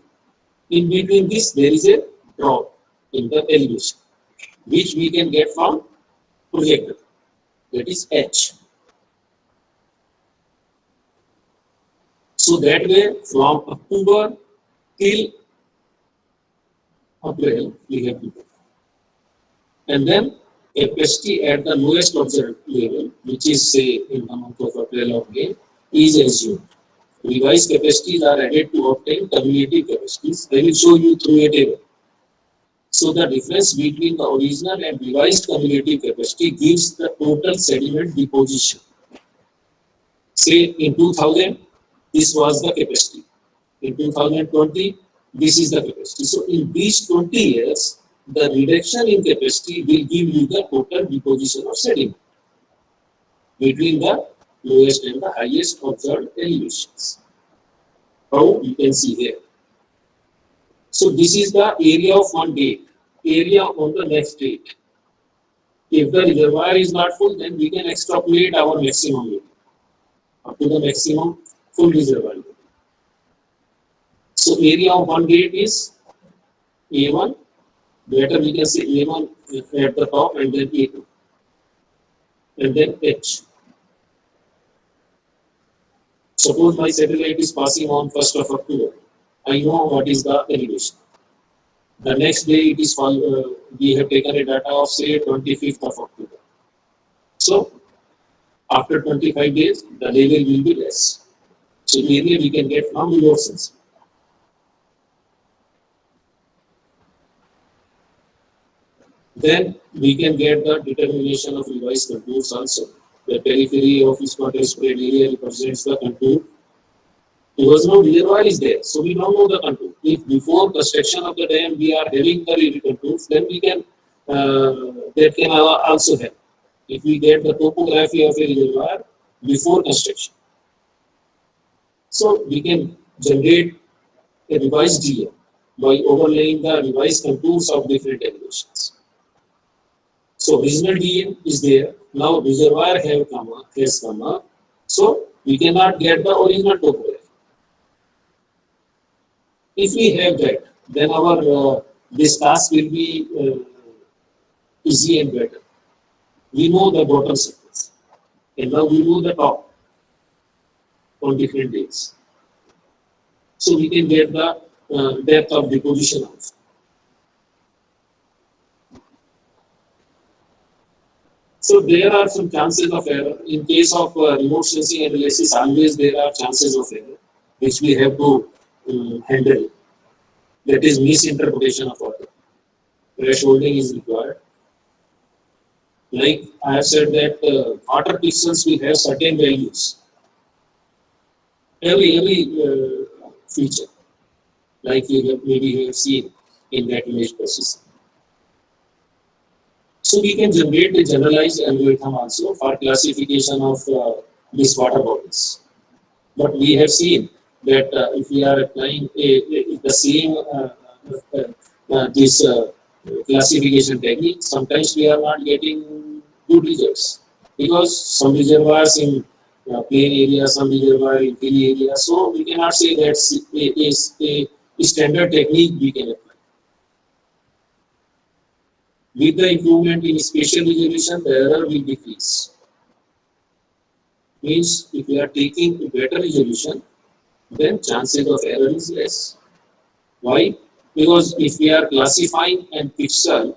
In between this there is a drop in the elevation, which we can get from projector, that is H. So that way from October till April we have to do. And then capacity at the lowest observed level, which is say in the month of April or May, is assumed. Revised capacities are added to obtain cumulative capacities. I will show you through a table. So the difference between the original and revised cumulative capacity gives the total sediment deposition. Say in 2000, this was the capacity. In 2020, this is the capacity. So in these 20 years, the reduction in capacity will give you the total deposition of sediment between the lowest and the highest observed elevations. How you can see here. So this is the area of one date, area on the next date. If the reservoir is not full, then we can extrapolate our maximum area up to the maximum full reservoir. So area of one date is A1. Better we can say A1 at the top and then A2 and then H. Suppose my satellite is passing on 1st of October. I know what is the elevation. The next day it is we have taken a data of say 25th of October. So after 25 days the level will be less. So area we can get from remote sensing. Then we can get the determination of revised contours also. The periphery of each water spread area represents the contour. Because no reservoir is there, so we don't know the contour. If before construction of the dam we are having the contours, then we can that can also help. If we get the topography of a reservoir before construction, so we can generate a revised DM by overlaying the revised contours of different elevations. So original DM is there. Now reservoir has come up. So we cannot get the original topography. If we have that, then our this task will be easy and better. We know the bottom surface, and now we know the top on different days. So we can get the depth of deposition also. So there are some chances of error. In case of remote sensing analysis, always there are chances of error, which we have to handle. That is misinterpretation of water. Thresholding is required. Like I have said that water pixels will have certain values. Every feature, like maybe you have seen in that image processing. So we can generate a generalized algorithm also for classification of these water bodies. But we have seen that if we are applying the same this classification technique, sometimes we are not getting good results because some reservoirs in plain area, some reservoir in hilly area. So we cannot say that a standard technique we can apply. With the improvement in spatial resolution, the error will decrease. Means if we are taking a better resolution, then chances of error is less. Why? Because if we are classifying an pixel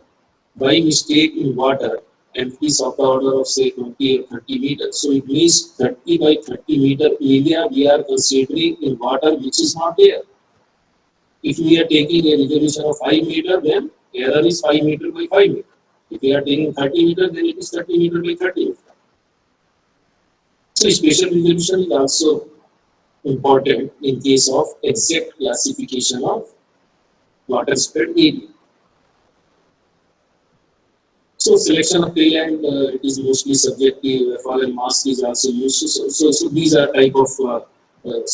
by mistake in water and it is of the order of say 20 or 30 meters, so it means 30 by 30 meter area we are considering in water which is not there. If we are taking a resolution of 5 meter, then error is 5 meter by 5 meter. If we are taking 30 meter, then it is 30 meter by 30 meter. So spatial resolution is also important in case of exact classification of water spread area. So selection of tree-land, it is mostly subjective. Fallen mass is also used. So these are type of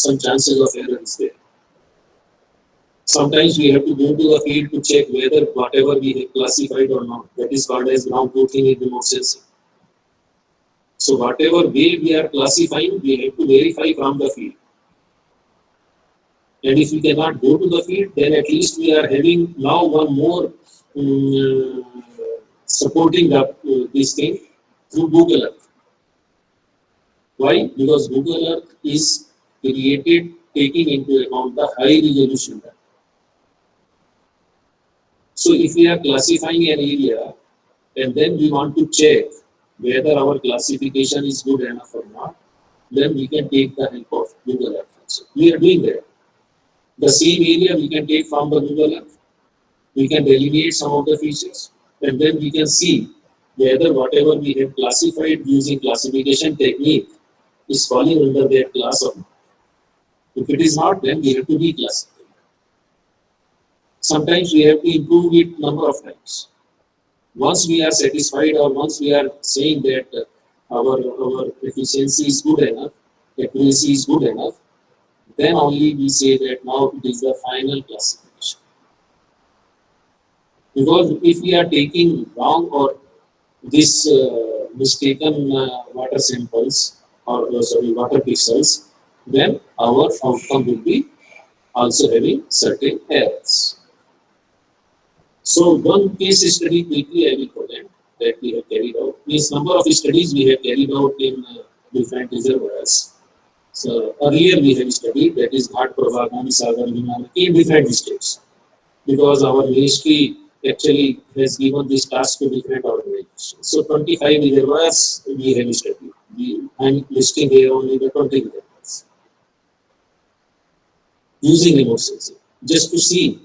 some chances of error is there. Sometimes we have to go to the field to check whether whatever we have classified or not. That is called as ground truthing in remote sensing. So whatever way we are classifying, we have to verify from the field. And if we cannot go to the field, then at least we are having now one more supporting this thing through Google Earth. Why? Because Google Earth is created taking into account the high resolution data. So if we are classifying an area and then we want to check whether our classification is good enough or not, then we can take the help of Google Earth. So we are doing that. The same area we can take from the Google Earth. We can delineate some of the features and then we can see whether whatever we have classified using classification technique is falling under that class or not. If it is not, then we have to reclassify. Sometimes we have to improve it number of times. Once we are satisfied or once we are saying that our efficiency is good enough, accuracy is good enough, then only we say that now it is the final classification. Because if we are taking wrong or this mistaken water samples or water pixels, then our outcome will be also having certain errors. So one case study quickly I will present that we have carried out. This number of studies we have carried out in different reservoirs. So earlier we have studied, that is Ghat Prabha, Sagar, in different states. Because our ministry actually has given this task to different organizations. So 25 reservoirs we have studied. I am listing here only the 20 reservoirs. Using remote sensing, just to see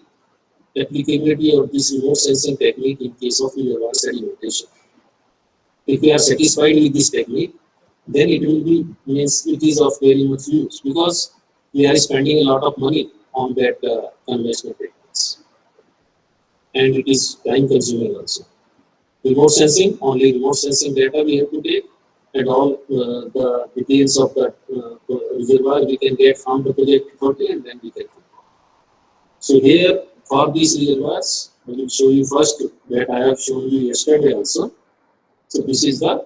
applicability of this remote sensing technique in case of reservoir sedimentation. If we are satisfied with this technique, then it will be means it is of very much use because we are spending a lot of money on that conventional techniques, and it is time consuming also. Remote sensing, only remote sensing data we have to take, and all the details of the reservoir we can get from the project authority, and then we can. So here for these reservoirs, I will show you first that I have shown you yesterday also. So this is the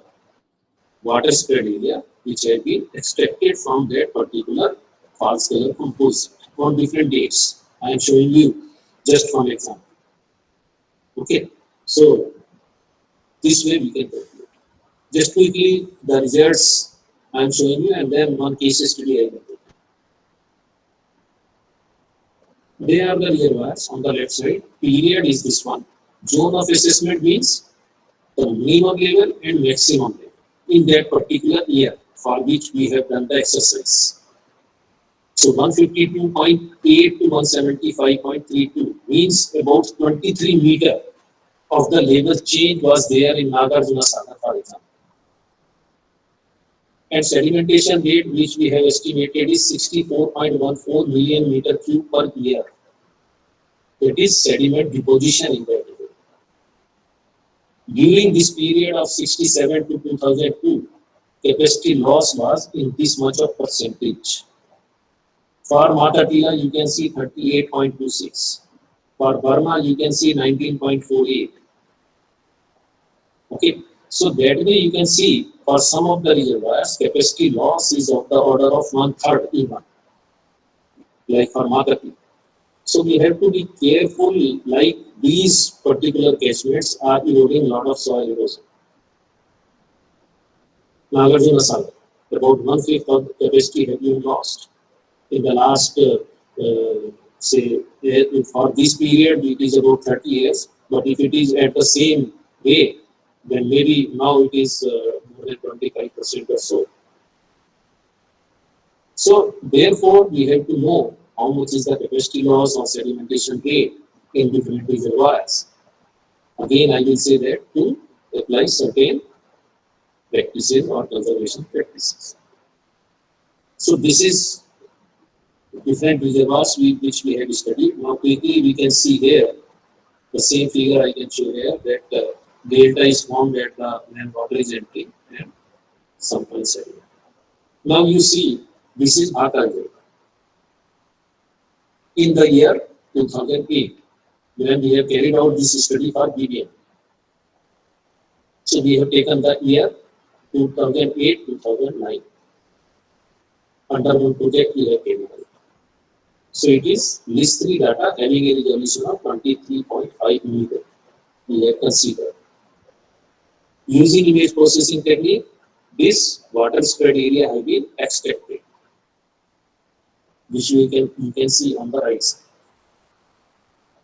water spread area which have been extracted from that particular false color composite on different dates. I am showing you just from example. Okay, so this way we can calculate. Just quickly the results I am showing you, and then one case study I will do. They are the reservoirs on the left side. Period is this one. Zone of assessment means the minimum level and maximum level in that particular year for which we have done the exercise. So 152.8 to 175.32 means about 23 meter of the level change was there in Nagarjuna Sagar, for example. And sedimentation rate which we have estimated is 64.14 million meter cube per year. It is sediment deposition in that area. During this period of 67 to 2002, capacity loss was in this much of percentage. For Matatila, you can see 38.26. For Burma, you can see 19.48. Okay, so that way you can see for some of the reservoirs, capacity loss is of the order of 1/3 even, like for Matatila. So we have to be careful, like these particular catchments are eroding a lot of soil erosion. Nagarjuna Sagar, about 1/5 of the capacity have been lost in the last, say, for this period it is about 30 years, but if it is at the same rate, then maybe now it is more than 25% or so. So therefore, we have to know how much is the capacity loss or sedimentation rate in different reservoirs. Again, I will say that to apply certain practices or conservation practices. So this is different reservoirs which we have studied. Now quickly we can see here the same figure I can show here that delta is formed at the when water is entering and some point sediment. Now you see this is Bhata River. In the year 2008, when we have carried out this study for BBM. So we have taken the year 2008-2009. Under one project we have carried out. So it is list 3 data having a resolution of 23.5 meter. We have considered. Using image processing technique, this water spread area has been extracted, which you can see on the right side.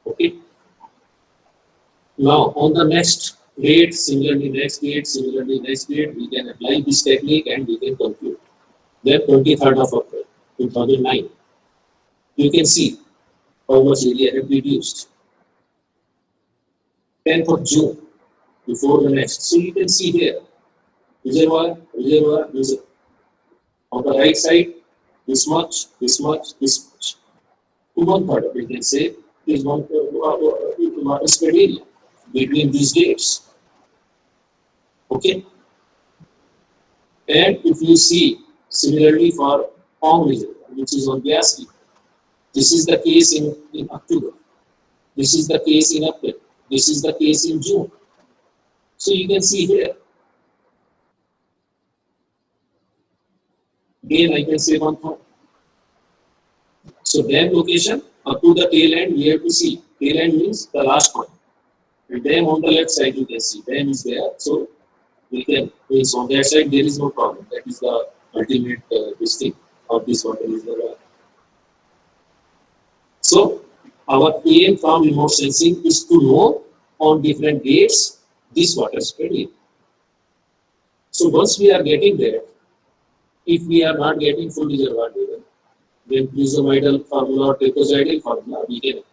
Okay. Now on the next date, similarly next date, we can apply this technique and we can compute. Then 23rd of April 2009, you can see how much area have reduced. 10th of June, before the next. So you can see here, reservoir. On the right side, this much. To 1/3, we can say, is water spread area between these dates. Okay. And if you see, similarly for Pong reservoir, which is on Biaski, this is the case in October. This is the case in April. This is the case in June. So you can see here. Again, I can say one thought. So dam location up to the tail end, we have to see. Tail end means the last point. And dam on the left side, you can see. Dam is there. So we can, means on that side, there is no problem. That is the ultimate this thing of this water reservoir. So our aim from remote sensing is to know on different dates this water spread area. So once we are getting there, if we are not getting full reservoir data, then prismoidal formula or trapezoidal formula we can.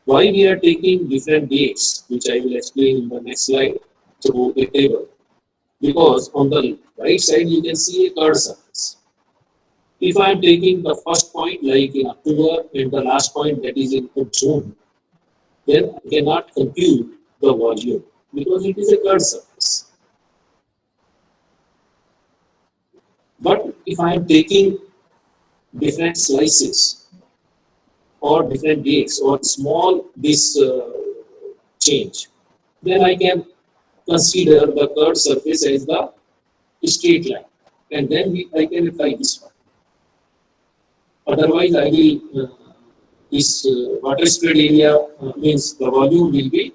Why we are taking different dates, which I will explain in the next slide through a table. Because on the right side you can see a curved surface. If I am taking the first point like in October and the last point that is in June, then I cannot compute the volume because it is a curved surface. But if I am taking different slices or different dates or small this change, then I can consider the curved surface as the straight line, and then I can apply this one. Otherwise, I will this water spread area means the volume will be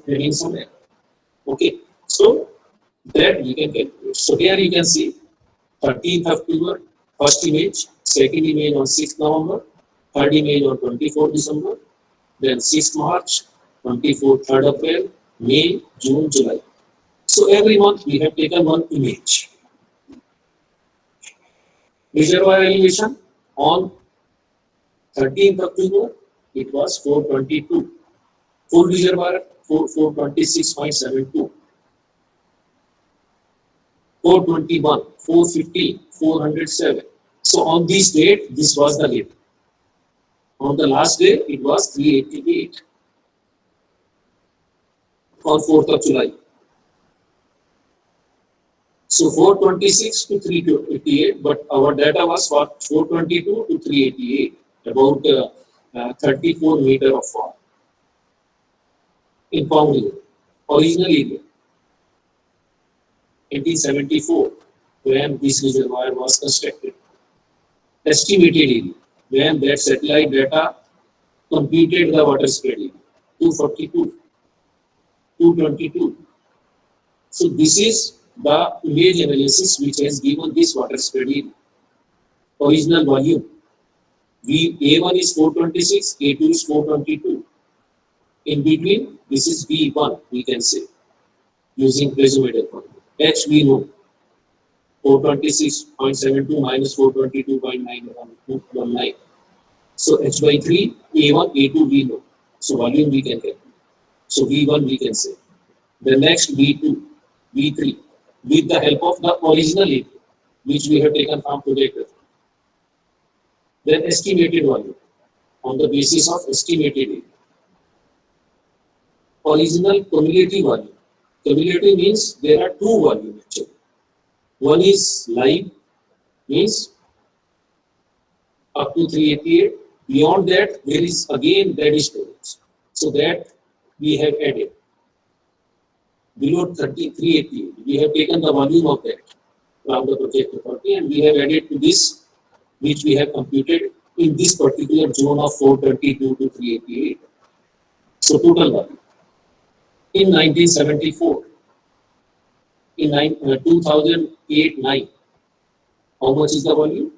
having some error. Okay, so that we can calculate. So here you can see 13th October, first image, second image on 6th November, third image on 24th December, then 6th March, 24th, 3rd April, May, June, July. So every month we have taken one image. Reservoir elevation on 13th October, it was 422. Full reservoir 426.72. 421, 415, 407. So on this date, this was the level. On the last day, it was 388 on 4th of July. So 426 to 388, but our data was for 422 to 388, about 34 meter of fall in Pong River, original area. 1874, when this reservoir was constructed. Estimated area, when that satellite data computed the water spread area, 242, 222. So this is the image analysis which has given this water spread area. Original volume. A1 is 426, A2 is 422. In between, this is V1, we can say, using prismoidal formula. H we know. 426.72 minus 422.919. So H by 3, A1, A2 we know. So volume we can get. So V1 we can say. The next V2, V3, with the help of the original area, which we have taken from projector. Then estimated volume on the basis of estimated area. Original cumulative volume. Cumulative means there are two volumes actually. One is live, means up to 388. Beyond that, there is again dead storage. So that we have added. Below 388, we have taken the volume of that from the project property and we have added to this, which we have computed in this particular zone of 422 to 388. So total volume. In 1974, in 2008-9, how much is the volume?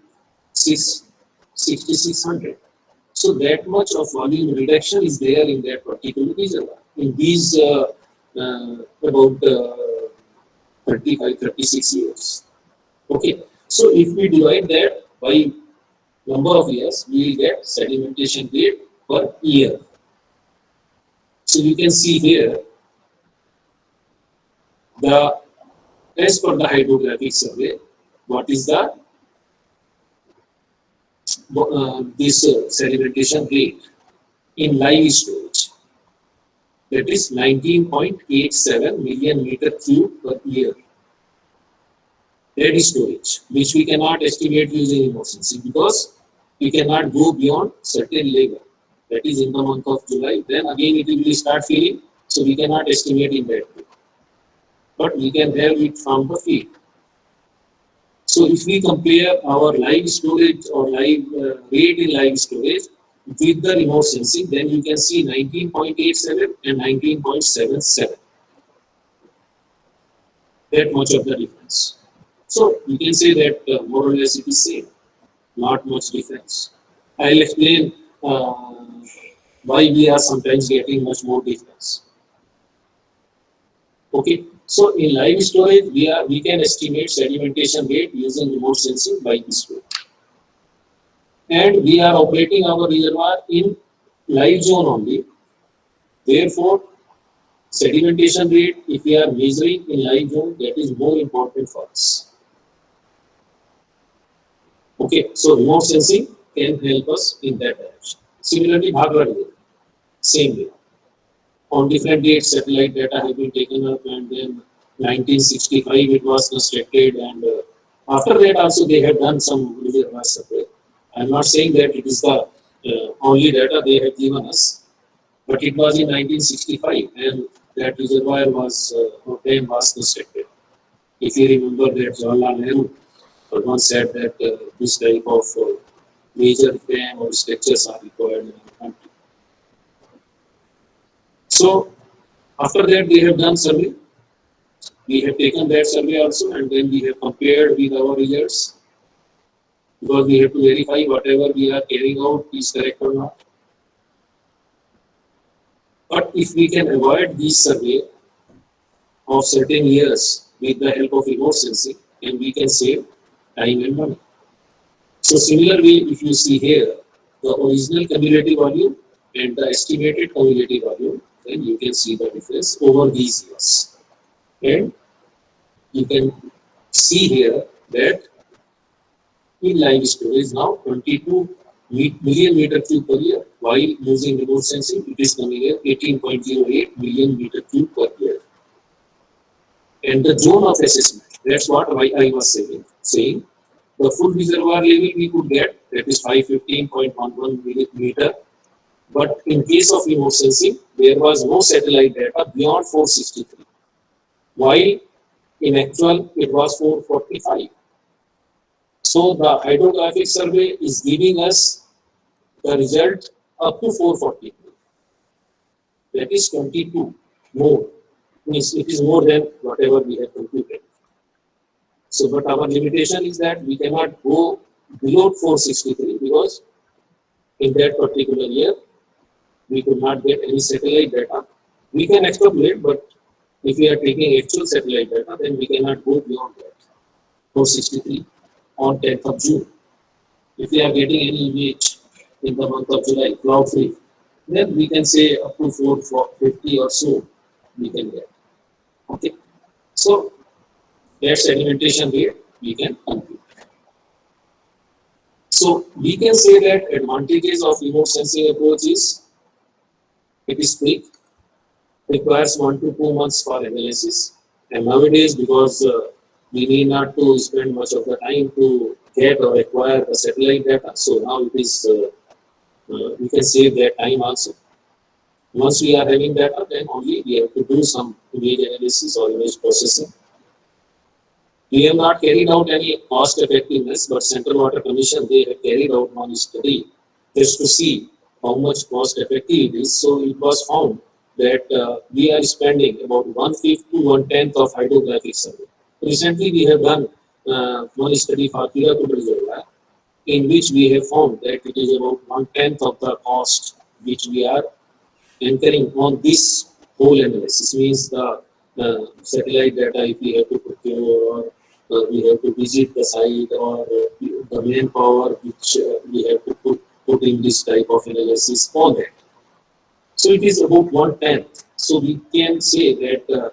6,600. So that much of volume reduction is there in that particular reservoir. In these about 35, 36 years. Okay. So if we divide that by number of years, we will get sedimentation rate per year. So you can see here, as per the hydrographic survey, what is the this sedimentation rate in live storage? That is 19.87 million meter cube per year. Dead storage, which we cannot estimate using remote sensing because we cannot go beyond certain level. That is in the month of July. Then again it will start filling, so we cannot estimate in that way. But we can have it from the field. So if we compare our live storage or live rate in live storage with the remote sensing, then you can see 19.87 and 19.77. That much of the difference. So you can say that more or less it is same, not much difference. I'll explain why we are sometimes getting much more difference. Okay, so in live storage we can estimate sedimentation rate using remote sensing by this way. And we are operating our reservoir in live zone only. Therefore, sedimentation rate, if we are measuring in live zone, that is more important for us. Okay, so remote sensing can help us in that direction. Similarly, Bhagwar River, same way. On different dates, satellite data have been taken up, and then 1965 it was constructed, and after that also they have done some reservoir survey. I am not saying that it is the only data they have given us, but it was in 1965, and that reservoir was dam was constructed. If you remember that Jawaharlal Nehru once said that this type of major dam or structures are required in our country. So after that they have done survey. We have taken that survey also, and then we have compared with our results, because we have to verify whatever we are carrying out is correct or not. But if we can avoid this survey of certain years with the help of remote sensing, then we can save time and money. So similarly, if you see here the original cumulative volume and the estimated cumulative volume, then you can see the difference over these years. And you can see here that in live storage now 22 million meter cube per year, while using remote sensing it is coming at 18.08 million meter cube per year. And the zone of assessment, that's what I was saying. The full reservoir level we could get, that is 515.11 millimeter. But in case of remote sensing, there was no satellite data beyond 463, while in actual it was 445. So the hydrographic survey is giving us the result up to 443. That is 22 more. Means it is more than whatever we have computed. So, but our limitation is that we cannot go below 463 because in that particular year we could not get any satellite data. We can extrapolate, but if we are taking actual satellite data, then we cannot go beyond that. 463 on 10th of June. If we are getting any image in the month of July, cloud free, then we can say up to 450 or so we can get. Okay. So that segmentation rate we can compute. So we can say that advantages of remote sensing approach is it is quick, requires 1 to 2 months for analysis. And nowadays, because we need not to spend much of the time to get or acquire the satellite data, so now it is we can save that time also. Once we are having data, then only we have to do some image analysis or image processing. We have not carried out any cost effectiveness, but Central Water Commission, they have carried out one study just to see how much cost effective it is. So it was found that we are spending about 1/5 to 1/10 of hydrographic survey. Recently, we have done one study for Kirakudu, in which we have found that it is about 1/10 of the cost which we are incurring on this whole analysis. Means the satellite data, if we have to procure or we have to visit the site or the manpower which we have to put in this type of analysis, all that. So it is about 1/10. So we can say that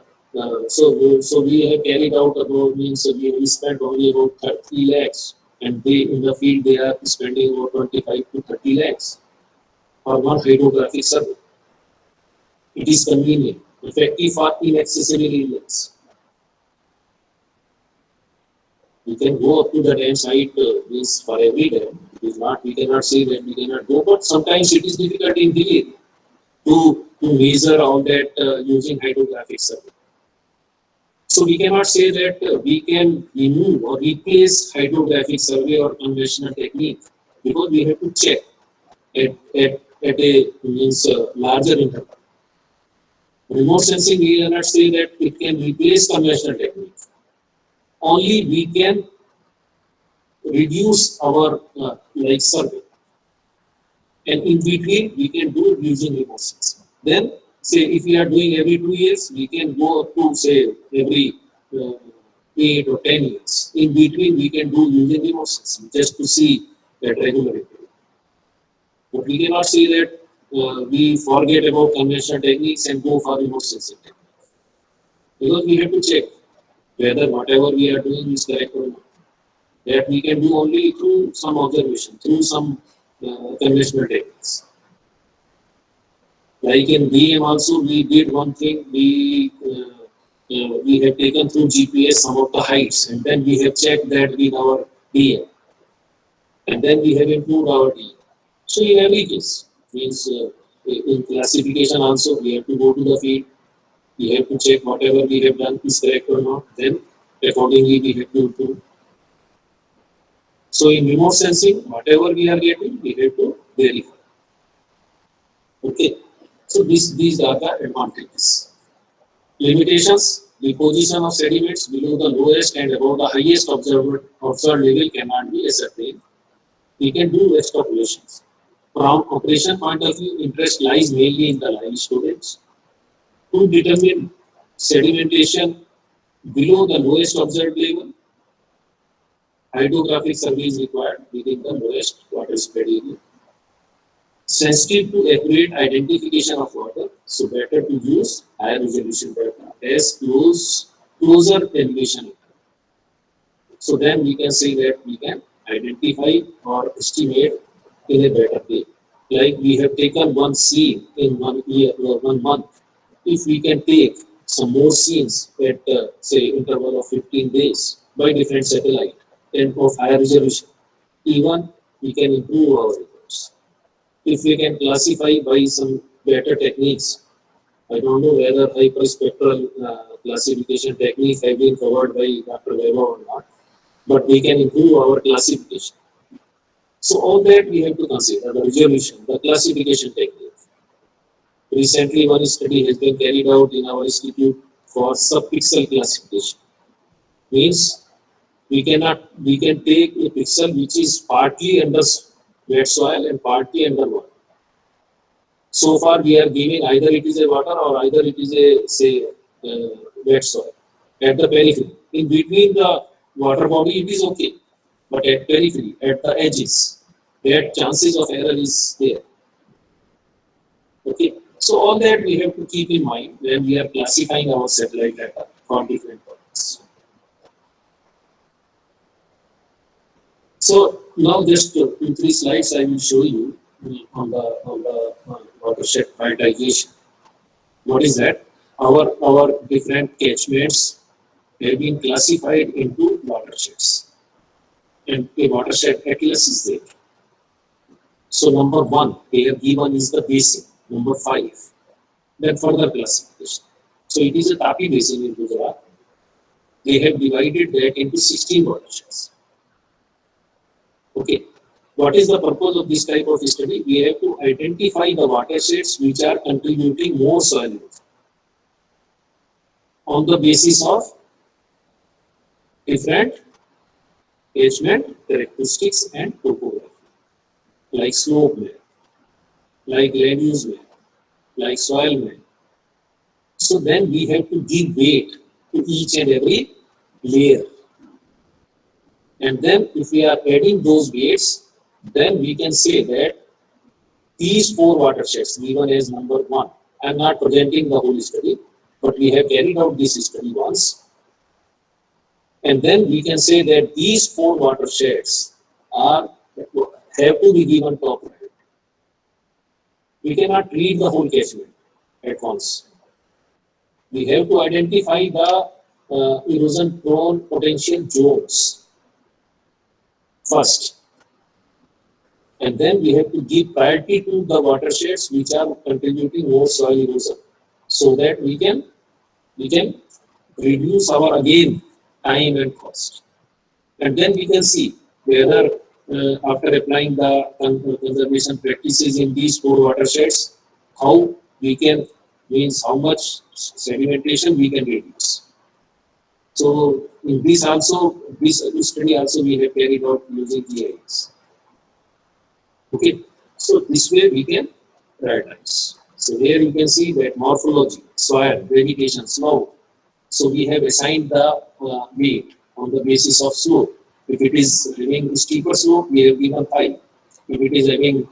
so we have carried out about means we spent only about 3 lakhs, and they in the field they are spending about 25 to 30 lakhs for one hydrographic survey. It is convenient, effective for inaccessible areas. We can go up to the dam site means for every dam. It is not, we cannot say that we cannot go, but sometimes it is difficult in delay to measure all that using hydrographic survey. So we cannot say that we can remove or replace hydrographic survey or conventional technique, because we have to check at a means larger interval. Remote sensing, we cannot say that it can replace conventional technique. Only we can reduce our like survey, and in between we can do using remote sensing. Then say if we are doing every 2 years, we can go up to say every 8 or 10 years. In between we can do using remote sensing just to see that regularity. But we cannot say that we forget about conventional techniques and go for remote sensing technique, because we have to check whether whatever we are doing is correct or not. That we can do only through some observation, through some conventional techniques. Like in DM also, we did one thing. We have taken through GPS some of the heights, and then we have checked that with our DM, and then we have improved our DM. So in every case, means in classification also, we have to go to the field. We have to check whatever we have done is correct or not. Then accordingly we have to improve. So in remote sensing, whatever we are getting, we have to verify. Okay. So these are the advantages. Limitations: the position of sediments below the lowest and above the highest observed level cannot be ascertained. We can do extrapolations. From operation point of view, interest lies mainly in the live storage. To determine sedimentation below the lowest observed level, hydrographic survey is required within the lowest water spread area. Sensitive to accurate identification of water, so better to use higher resolution data as closer elevation. So then we can say that we can identify or estimate in a better way. Like we have taken one scene in 1 year or 1 month. If we can take some more scenes at say interval of 15 days by different satellite and of higher resolution, even we can improve our reports. If we can classify by some better techniques, I don't know whether hyperspectral classification technique have been covered by Dr. Vaibhav or not, but we can improve our classification. So all that we have to consider: the resolution, the classification technique. Recently, one study has been carried out in our institute for subpixel classification. Means we can take a pixel which is partly under wet soil and partly under water. So far, we are giving either it is a water or either it is a say wet soil at the periphery. In between water body it is okay, but at periphery, at the edges, that chances of error is there. Okay, so all that we have to keep in mind when we are classifying our satellite data for different purposes. So now just 2-3 slides I will show you on the watershed prioritization. What is that? Our different catchments have been classified into watersheds, and a watershed atlas is there. So number 1 here given is the basin. Number 5, then further classification. So it is a Tapi basin in Gujarat. They have divided that into 16 watersheds. Okay, what is the purpose of this type of study? We have to identify the watersheds which are contributing more soil erosion on the basis of different catchment characteristics and topography, like slope map, like land use map, like soil map. So then we have to give weight to each and every layer. And then if we are adding those weights, then we can say that these 4 watersheds given as number 1, I am not presenting the whole study, but we have carried out this study once. And then we can say that these 4 watersheds have to be given top priority. We cannot read the whole catchment at once. We have to identify the erosion prone potential zones first, and then we have to give priority to the watersheds which are contributing more soil erosion, so that we can reduce our again time and cost. And then we can see whether after applying the conservation practices in these 4 watersheds, how we can, means how much sedimentation we can reduce. So in this study also we have carried out using GIS. Okay, so this way we can prioritize. So here you can see that morphology, soil, vegetation, slope. So we have assigned the weight on the basis of slope. If it is having steeper slope, we have given 5. If it is having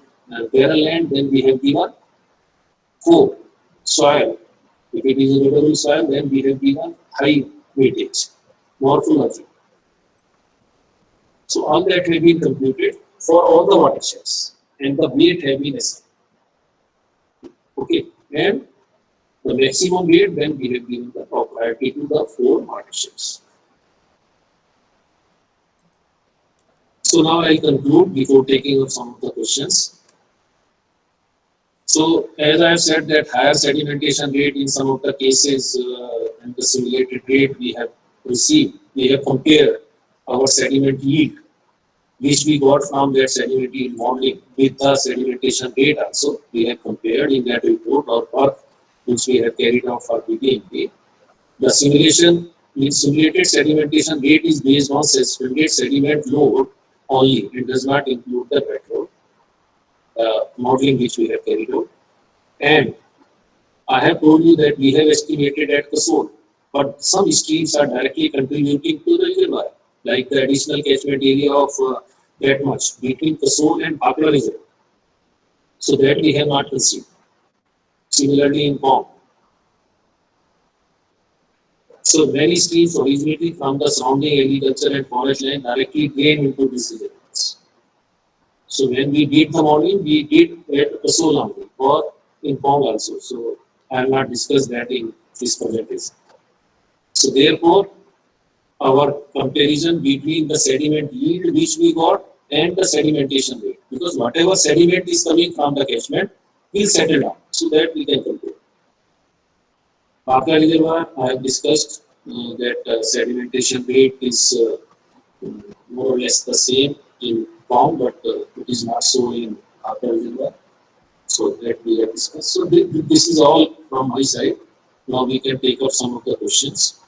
barren land, then we have given 4. Soil, if it is a riverine soil, then we have given high weightage. Morphology. So all that have been computed for all the watersheds, and the weight have been assigned. Okay, and the maximum weight, then we have given the top priority to the 4 watersheds. So now I conclude before taking up some of the questions. So as I have said that higher sedimentation rate in some of the cases and the simulated rate we have received, we have compared our sediment yield, which we got from that sediment yield modeling, with the sedimentation rate also. We have compared in that report or work which we have carried out for BPMP. The simulated sedimentation rate is based on suspended sediment load only. It does not include the wet load modeling which we have carried out. And I have told you that we have estimated at Kasol, but some streams are directly contributing to the reservoir, like the additional catchment area of that much between Kasol and Bhakra Reservoir. So that we have not considered. Similarly in Pong. So many streams originating from the surrounding agriculture and forest land directly drain into these reservoirs. So when we did the modeling, we did at Kasol only, or in Pong also. So I will not discuss that in this presentation. So therefore, our comparison between the sediment yield which we got and the sedimentation rate, because whatever sediment is coming from the catchment will settle down, so that we can compare. Bhakra Reservoir, I have discussed that sedimentation rate is more or less the same in Pong, but it is not so in Bhakra Reservoir. So that we have discussed. So this is all from my side. Now we can take up some of the questions.